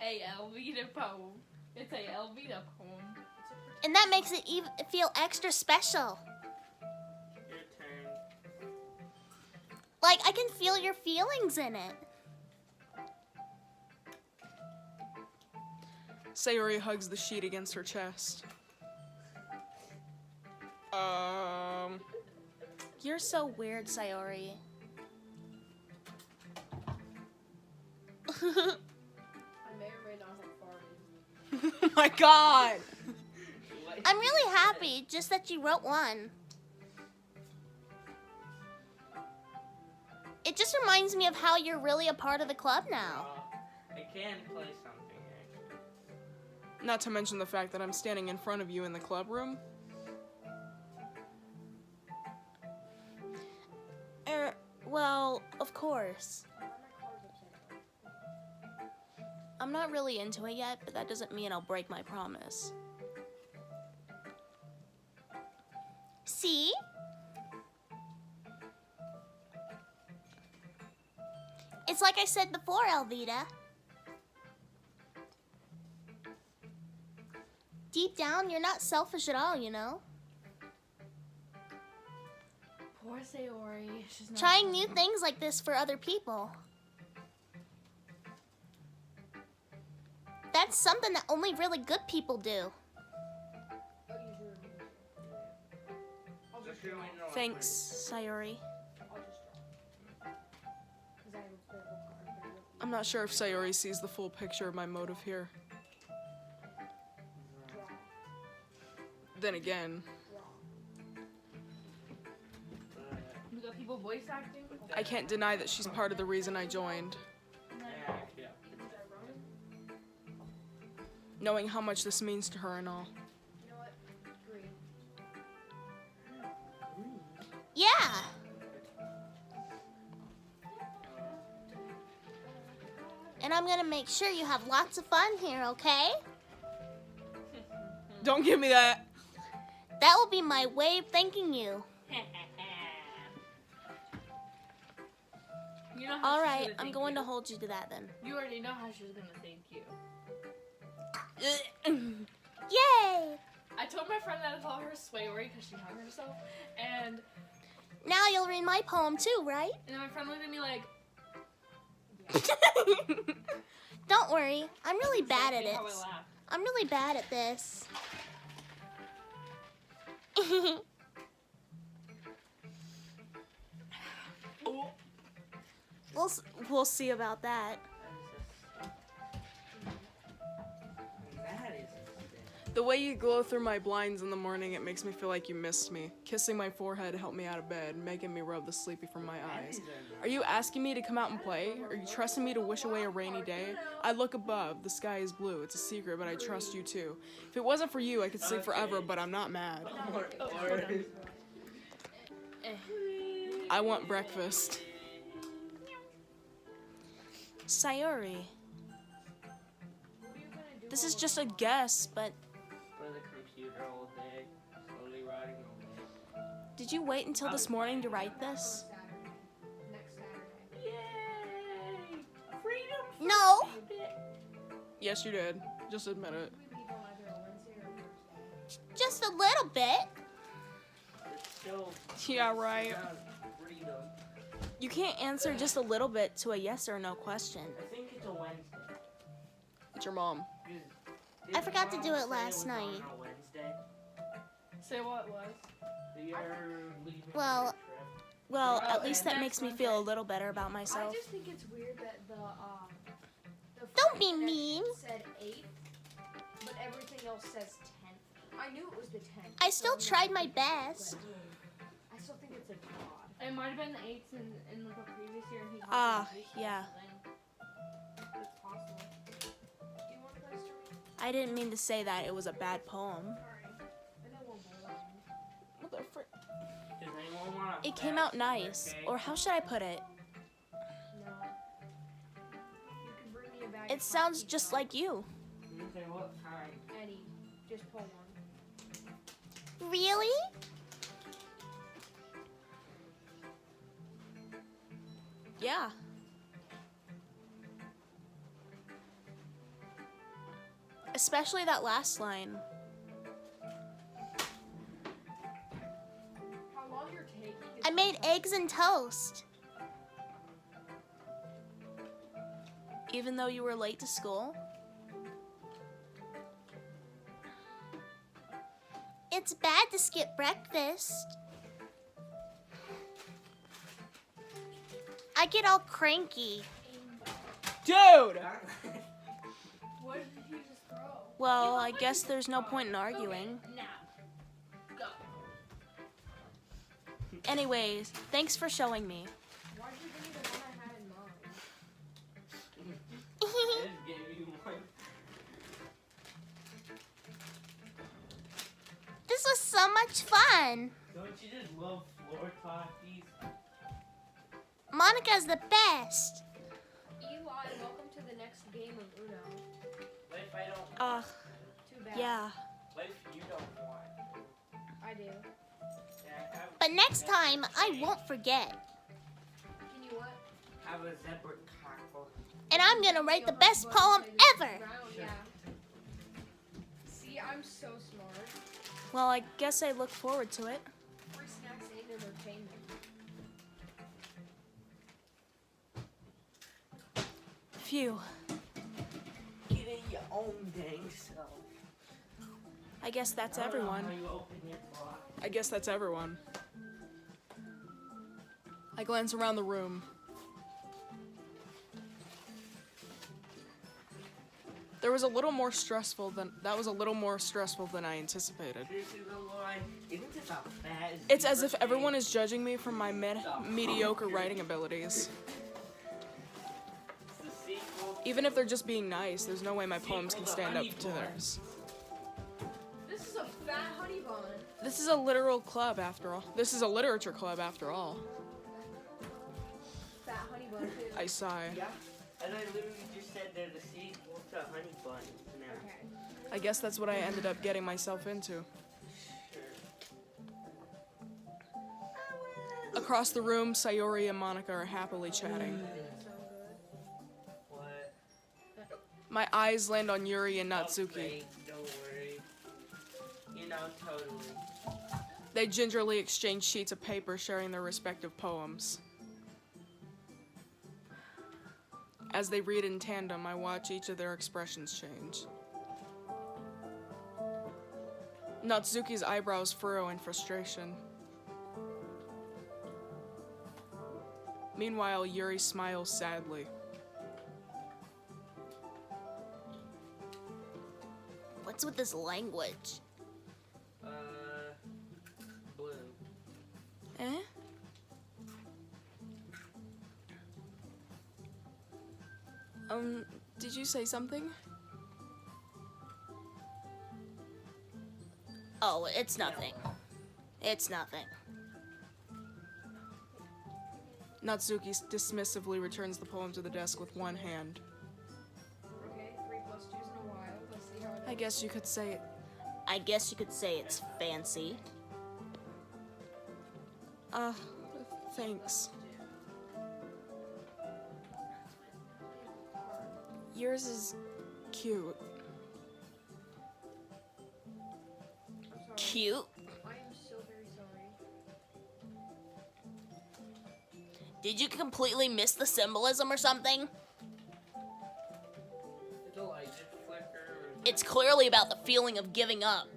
A Elvita poem. It's a Elvita poem. And that makes it even feel extra special. Your turn. Like, I can feel your feelings in it. Sayori hugs the sheet against her chest. You're so weird, Sayori. I may or may not have farted. Oh my god! I'm really happy just that you wrote one. It just reminds me of how you're really a part of the club now. I can play something, actually. Not to mention the fact that I'm standing in front of you in the club room. Well, of course. I'm not really into it yet, but that doesn't mean I'll break my promise. See? It's like I said before, Elvita. Deep down, you're not selfish at all, you know? Poor Sayori. She's not Trying new things like this for other people. That's something that only really good people do. Just so we know, Thanks, Sayori. I'm not sure if Sayori sees the full picture of my motive here. Then again, We got people voice acting. I can't deny that she's part of the reason I joined. Yeah. Knowing how much this means to her and all. You know what? Green. Yeah. And I'm gonna make sure you have lots of fun here, okay? Don't give me that! That will be my way of thanking you. You know how All she's right, gonna I'm thank going you. to hold you to that then. You already know how she was gonna thank you. Yay! I told my friend that I call her Swayori because she hung herself, and Now you'll read my poem too, right? then my friend looked at me like, Don't worry, I'm really bad at exactly it. how I laughed. I'm really bad at this. We'll see about that. That is The way you glow through my blinds in the morning, it makes me feel like you missed me. Kissing my forehead helped me out of bed, making me rub the sleepy from my eyes. Are you asking me to come out and play? Are you trusting me to wish away a rainy day? I look above, the sky is blue. It's a secret, but I trust you too. If it wasn't for you, I could sleep forever, but I'm not mad. I want breakfast. Sayori. This is just a guess, but For the computer all day, slowly writing all day. did you wait until this morning to write this? Next Saturday. Yay! Freedom! No! Yes, you did. Just admit it. We leave on either a Wednesday or a Thursday. Just a little bit. It's still Yeah, right. freedom. You can't answer just a little bit to a yes or no question. I think it's a Wednesday. It's your mom. I forgot to do it Did Mom say last was night. on a Wednesday? Say what was? That you're leaving Well, for a trip? Well, Oh, at least and that next makes me feel a little better about myself. I just think it's weird that the Don't be front section mean. said 8th, but everything else says 10th. I knew it was the 10th. I still tried my best. I still think it's a odd. It might have been the 8th in like a previous year, and he. Ah, yeah. It's possible. Do you want to go to me? I didn't mean to say that. It was a bad poem. Sorry. I know we're bored. What the frick? Does anyone want a It came out fast nice. birthday? Or how should I put it? No. You can bring me a bag It of sounds hot just pizza. like you. Okay, what time? Eddie, just pull one. Really? Especially that last line. How long you're taking? I made eggs and toast. Even though you were late to school? It's bad to skip breakfast. I get all cranky. Dude! What did you just throw? Well, I guess there's no point in arguing. Now, go. Anyways, thanks for showing me. Why'd you give me the one I had in mind? I just gave you one. This was so much fun. Don't you just love floor talkies? Monica's the best. Eli, welcome to the next game of Uno. What if I don't? Too bad. Yeah. What if you don't want? I do. Yeah, But next time, I won't forget. Can you what? have a zebra cockle. And I'm gonna write the best poem ever. Yeah. See, I'm so smart. Well, I guess I look forward to it. Free snacks and entertainment. Phew. Get in your own dang self. I guess that's I don't know everyone. how you open your box. I guess that's everyone. I glance around the room. That was a little more stressful than I anticipated. Seriously, little boy, isn't this a bad It's as if everyone is judging me for my mediocre writing abilities. It's the sequel. Even if they're just being nice, there's no way my poems can stand up to theirs. This is a fat honey bun. This is a literal club after all. This is a literature club after all. Fat honey bun too. I sigh. Yeah, and I literally just said they're the sequel to Honey Bun. Now. Okay. I guess that's what I ended up getting myself into. Sure. Across the room, Sayori and Monica are happily chatting. What? My eyes land on Yuri and Oh, Natsuki. great, don't worry. You know, totally. They gingerly exchange sheets of paper, sharing their respective poems. As they read in tandem, I watch each of their expressions change. Natsuki's eyebrows furrow in frustration. Meanwhile, Yuri smiles sadly. What's with this language? Blue. Eh? Did you say something? Oh, it's nothing. It's nothing. Natsuki dismissively returns the poem to the desk with one hand. Okay, 3 + 2's in a while. Let's see how it I guess you could say it. I guess you could say it's fancy. Thanks. Yours is cute. I'm sorry. Cute. I am so very sorry. Did you completely miss the symbolism or something? The light just flicker. It's clearly about the feeling of giving up.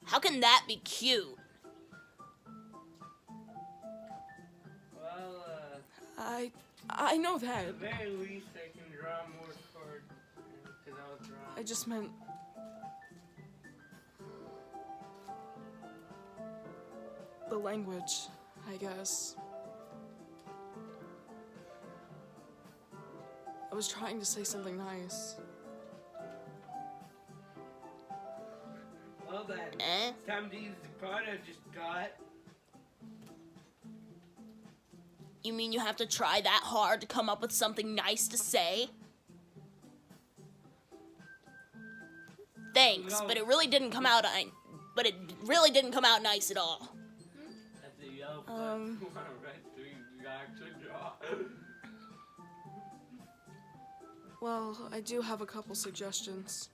How can that be cute? Well, I know that. at the very least, I can draw more toward. Because I was drawing. I just meant. The language, I guess. I was trying to say something nice. Well then, Eh? it's time to use the card I just got. You mean you have to try that hard to come up with something nice to say? Thanks, No. but it really didn't come out. But it really didn't come out nice at all. That's a yellow. Right through you actually draw. Well, I do have a couple suggestions.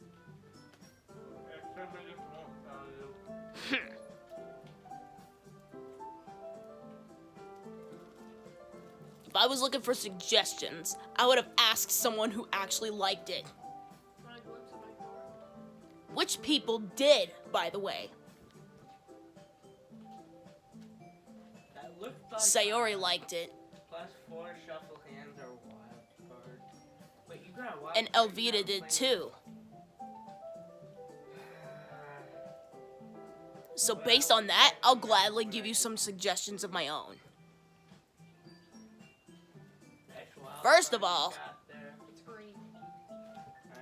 If I was looking for suggestions, I would have asked someone who actually liked it. Which people did, by the way. That looked like Sayori liked it, +4 shuffle hands or wild card. Wait, you got a wild and card, Elvita did too. So based on that, I'll gladly give you some suggestions of my own. Next wild First of card you all, got there. It's green. I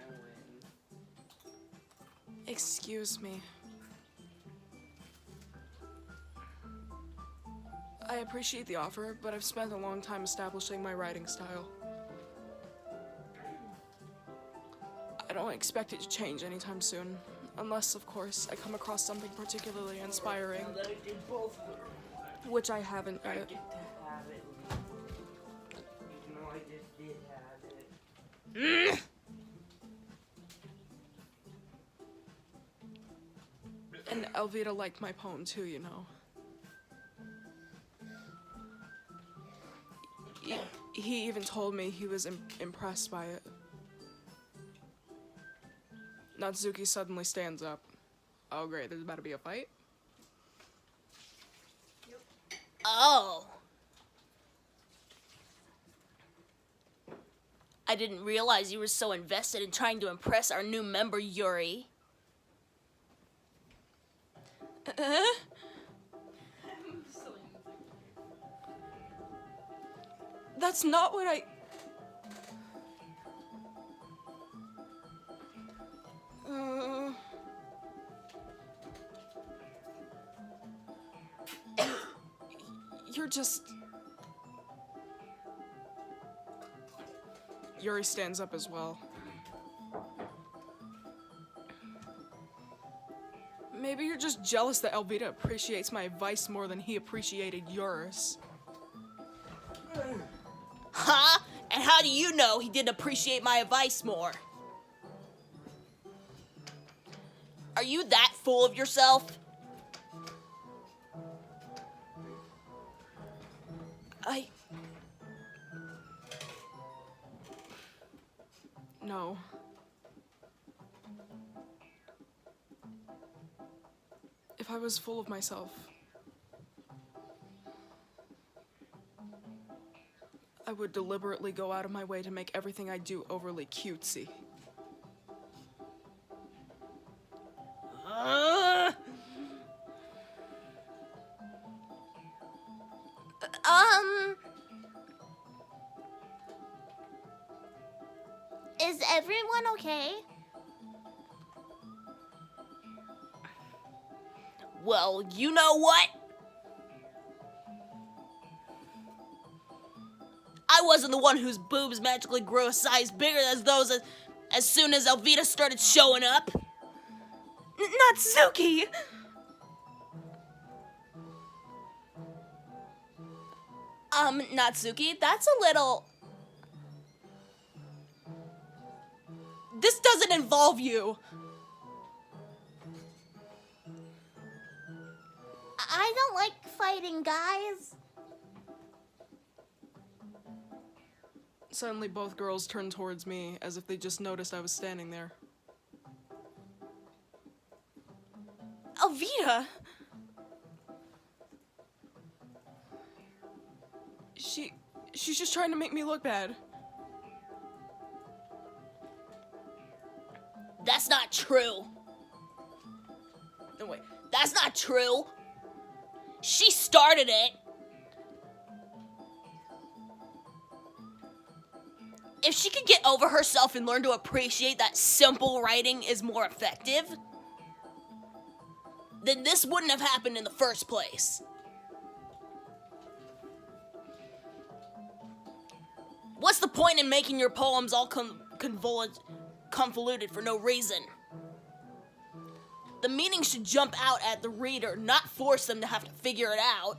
win. Excuse me. I appreciate the offer, but I've spent a long time establishing my writing style. I don't expect it to change anytime soon. Unless, of course, I come across something particularly inspiring, Now that I did both of them, which I haven't I yet. get to have it. Even though I just did have it. And Elvita liked my poem too, you know. He even told me he was impressed by it. Natsuki suddenly stands up. Oh great, there's about to be a fight? oh. I didn't realize you were so invested in trying to impress our new member, Yuri. That's not what I... You're just... Yuri stands up as well. Maybe you're just jealous that Elvita appreciates my advice more than he appreciated yours. Huh? And how do you know he didn't appreciate my advice more? Are you that full of yourself? No. If I was full of myself, I would deliberately go out of my way to make everything I do overly cutesy. Is everyone okay? Well, you know what? I wasn't the one whose boobs magically grew a size bigger as those as soon as Elvita started showing up. Natsuki! Natsuki, that's a little... This doesn't involve you. I don't like fighting, guys. Suddenly both girls turned towards me as if they just noticed I was standing there. Elvita! She's just trying to make me look bad. That's not true. No, wait. That's not true. She started it. If she could get over herself and learn to appreciate that simple writing is more effective, then this wouldn't have happened in the first place. What's the point in making your poems all convoluted for no reason? The meaning should jump out at the reader, not force them to have to figure it out.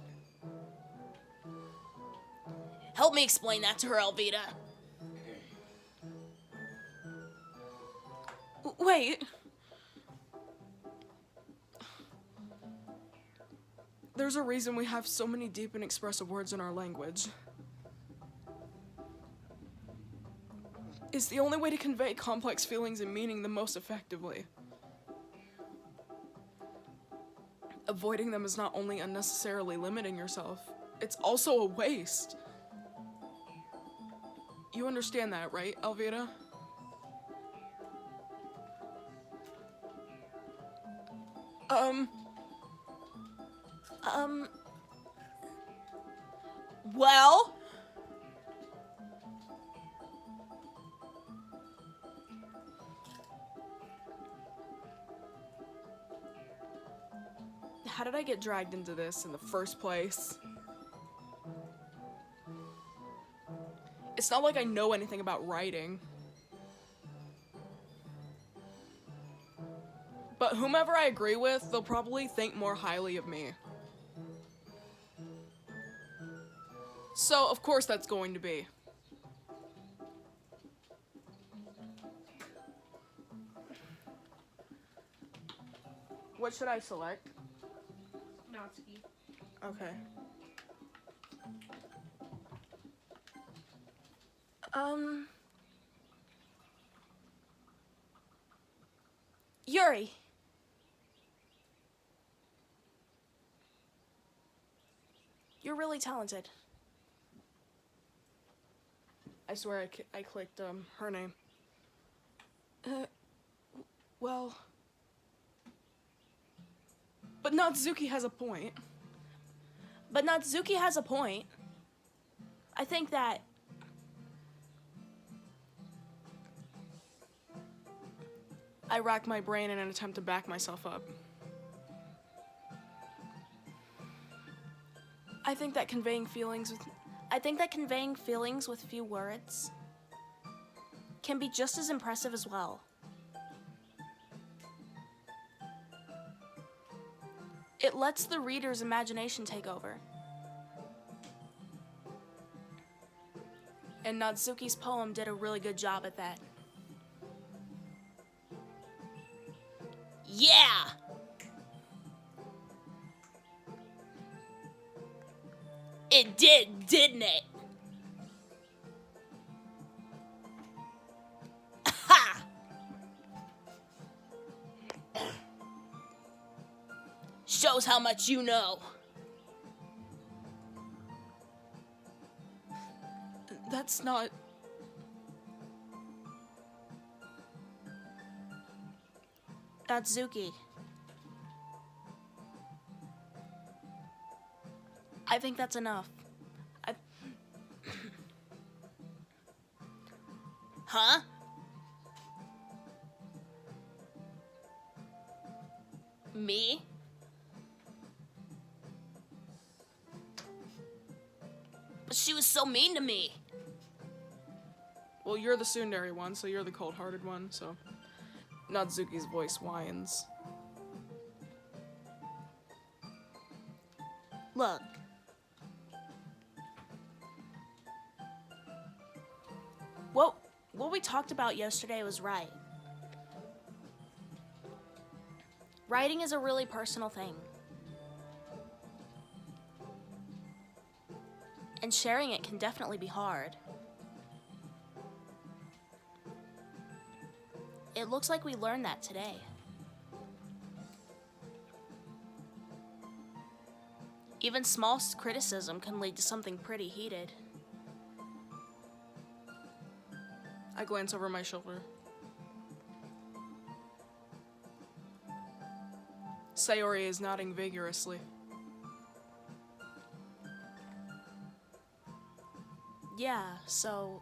Help me explain that to her, Elvita. Wait. There's a reason we have so many deep and expressive words in our language. It's the only way to convey complex feelings and meaning the most effectively. Avoiding them is not only unnecessarily limiting yourself, it's also a waste. You understand that, right, Elvira? Well? How did I get dragged into this in the first place? It's not like I know anything about writing. But whomever I agree with, they'll probably think more highly of me. So, of course that's going to be. What should I select? Natsuki. Okay. Yuri. You're really talented. I swear I clicked, her name. Well... But Natsuki has a point. But Natsuki has a point. I think that... I racked my brain in an attempt to back myself up. I think that conveying feelings with few words can be just as impressive as well. It lets the reader's imagination take over. And Natsuki's poem did a really good job at that. Yeah! It did, didn't it? Ha! Shows how much you know. That's not... Natsuki. I think that's enough. Huh? Me? But she was so mean to me. Well, you're the tsundere one, so you're the cold-hearted one, so... Natsuki's voice whines. Look. What we talked about yesterday was right. Writing is a really personal thing. And sharing it can definitely be hard. It looks like we learned that today. Even small criticism can lead to something pretty heated. I glance over my shoulder. Sayori is nodding vigorously. Yeah, so...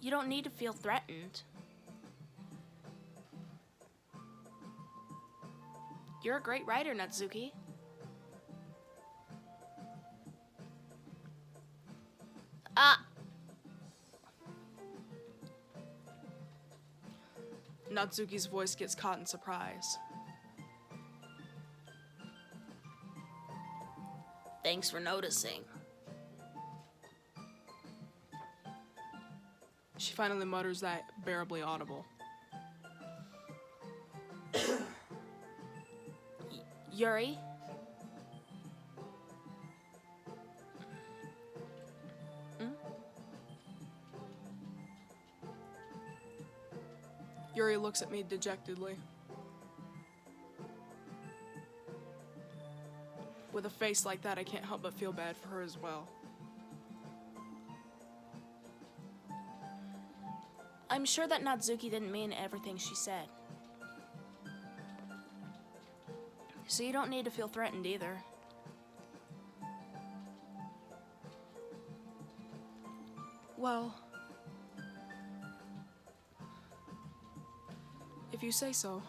You don't need to feel threatened. You're a great writer, Natsuki. Natsuki's voice gets caught in surprise. Thanks for noticing. She She finally mutters that bearably audible. Yuri? Yuri looks at me dejectedly. With a face like that, I can't help but feel bad for her as well. I'm sure that Natsuki didn't mean everything she said. So you don't need to feel threatened either. Well, if you say so.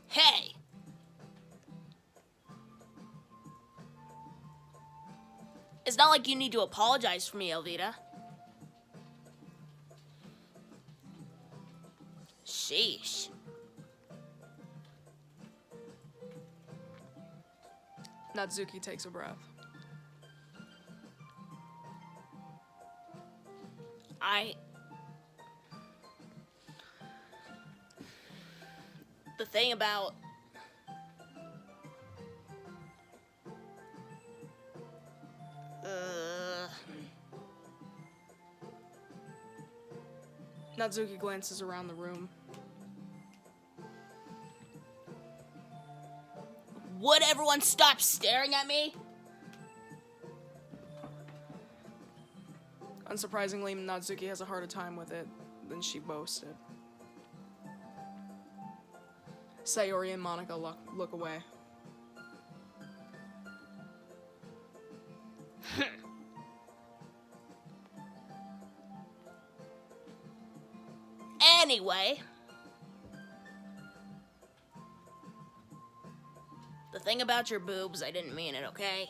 Hey! It's not like you need to apologize for me, Elvita. Sheesh. Natsuki takes a breath. The thing about... Natsuki glances around the room. Would everyone stop staring at me? Unsurprisingly, Natsuki has a harder time with it than she boasted. Sayori and Monica look away. Anyway, the thing about your boobs, I didn't mean it, okay?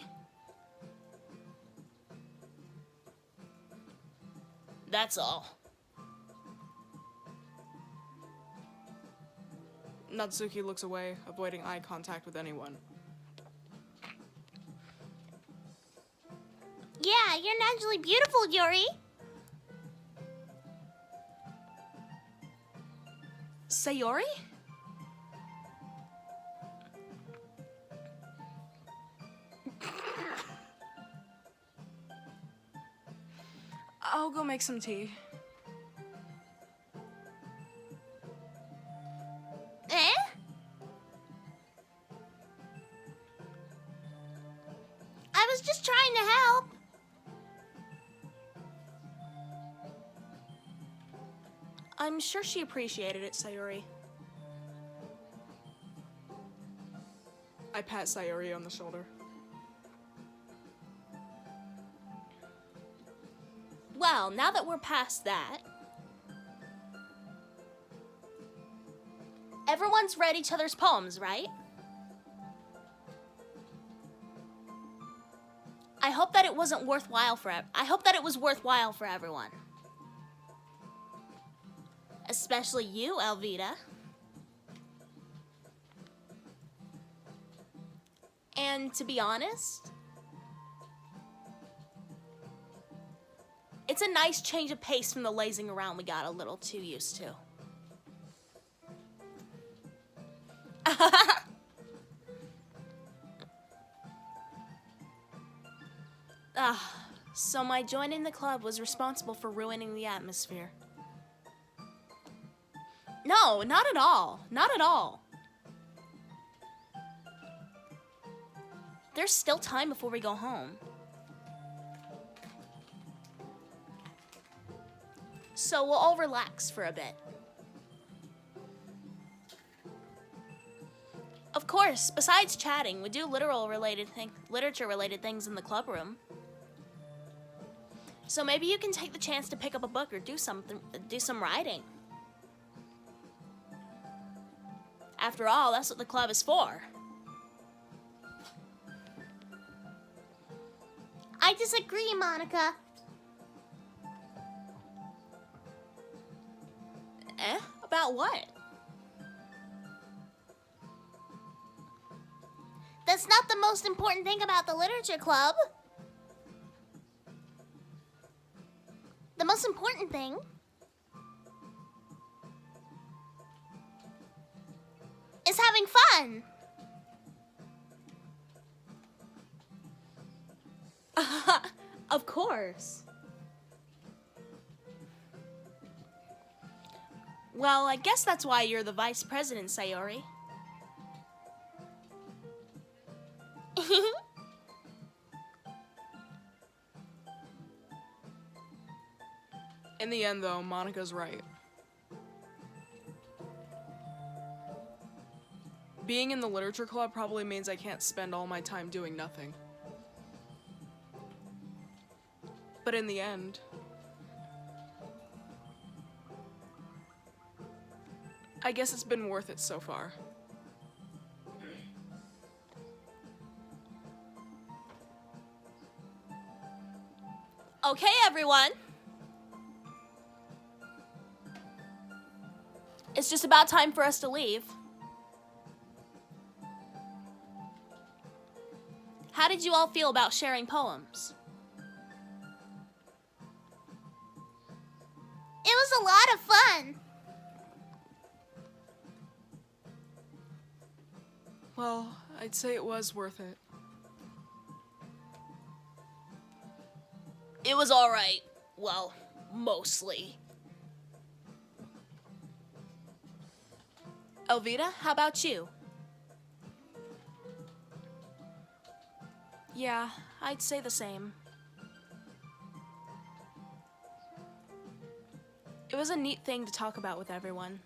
That's all. Natsuki looks away, avoiding eye contact with anyone. Yeah, you're naturally beautiful, Yuri. Sayori? I'll go make some tea. Eh? I was just trying to help. I'm sure she appreciated it, Sayori. I pat Sayori on the shoulder. Well, now that we're past that, everyone's read each other's poems, right? I hope that it wasn't worthwhile for I hope that it was worthwhile for everyone. Especially you, Elvita. And to be honest, it's a nice change of pace from the lazing around we got a little too used to. So my joining the club was responsible for ruining the atmosphere. No, not at all. Not at all. There's still time before we go home. So we'll all relax for a bit. Of course, besides chatting, we do literature-related things in the club room. So maybe you can take the chance to pick up a book or do some writing. After all, that's what the club is for. I disagree, Monica. About what? That's not the most important thing about the literature club. most important thing is having fun. Of course. Well, I guess that's why you're the vice president, Sayori. In the end, though, Monica's right. Being in the literature club probably means I can't spend all my time doing nothing. But in the end, I guess it's been worth it so far. Okay, everyone. It's just about time for us to leave. How did you all feel about sharing poems? It was a lot of fun. Well, I'd say it was worth it. It was alright. Well, mostly. Elvita, how about you? Yeah, I'd say the same. It was a neat thing to talk about with everyone.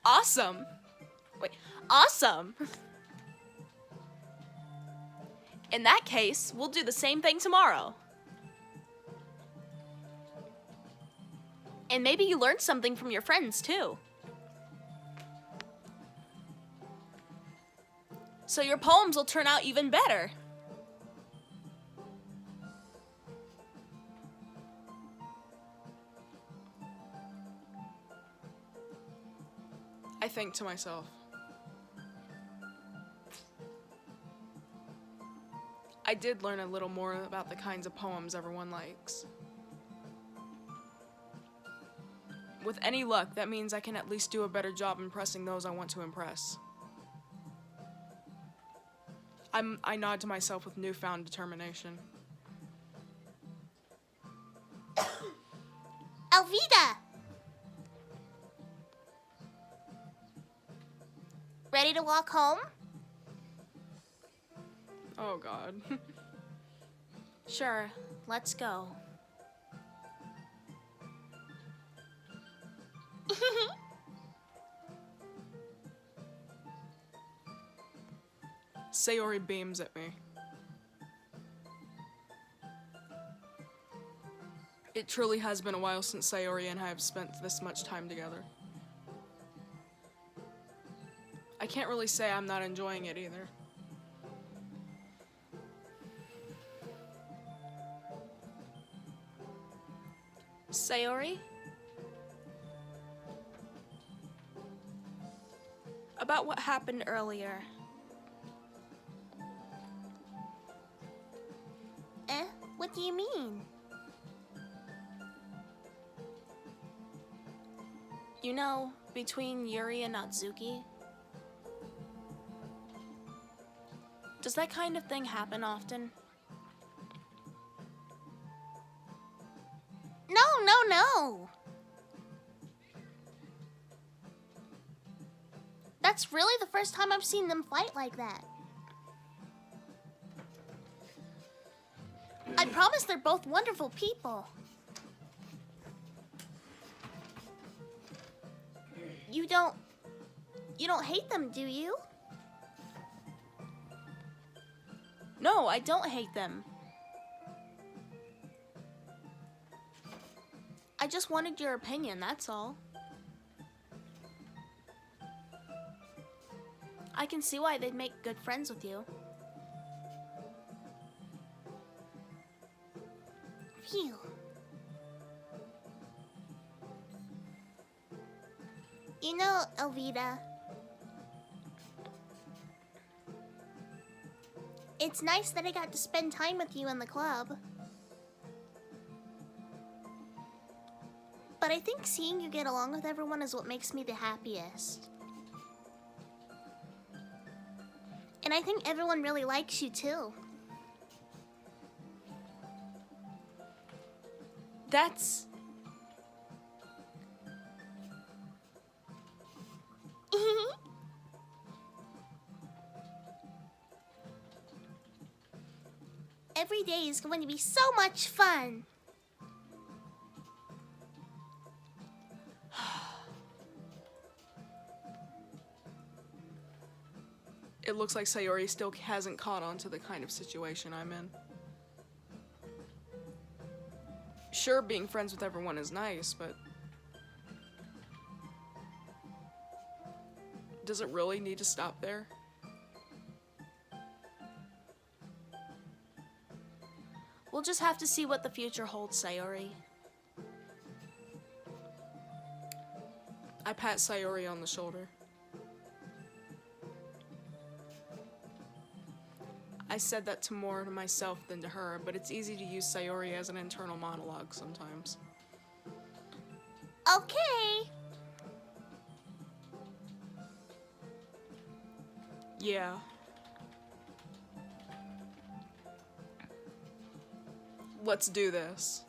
Awesome! Wait, awesome! In that case, we'll do the same thing tomorrow. And maybe you learned something from your friends, too. So your poems will turn out even better. I think to myself, I did learn a little more about the kinds of poems everyone likes. With any luck, that means I can at least do a better job impressing those I want to impress. I nod to myself with newfound determination. Elvita! Ready to walk home? Oh God. Sure, let's go. Sayori beams at me. It truly has been a while since Sayori and I have spent this much time together. I can't really say I'm not enjoying it either. Sayori? About what happened earlier. What do you mean? You know, between Yuri and Natsuki? Does that kind of thing happen often? No. That's really the first time I've seen them fight like that. I promise they're both wonderful people. You don't hate them, do you? No, I don't hate them. I just wanted your opinion, that's all. I can see why they'd make good friends with you. Phew. You know, Elvita, It's nice that I got to spend time with you in the club. But I think seeing you get along with everyone is what makes me the happiest. And I think everyone really likes you too. That's... Every day is going to be so much fun. It looks like Sayori still hasn't caught on to the kind of situation I'm in. Sure, being friends with everyone is nice, but does it really need to stop there? We'll just have to see what the future holds, Sayori. I pat Sayori on the shoulder. I said that more to myself than to her, but it's easy to use Sayori as an internal monologue sometimes. Okay. Yeah. Let's do this.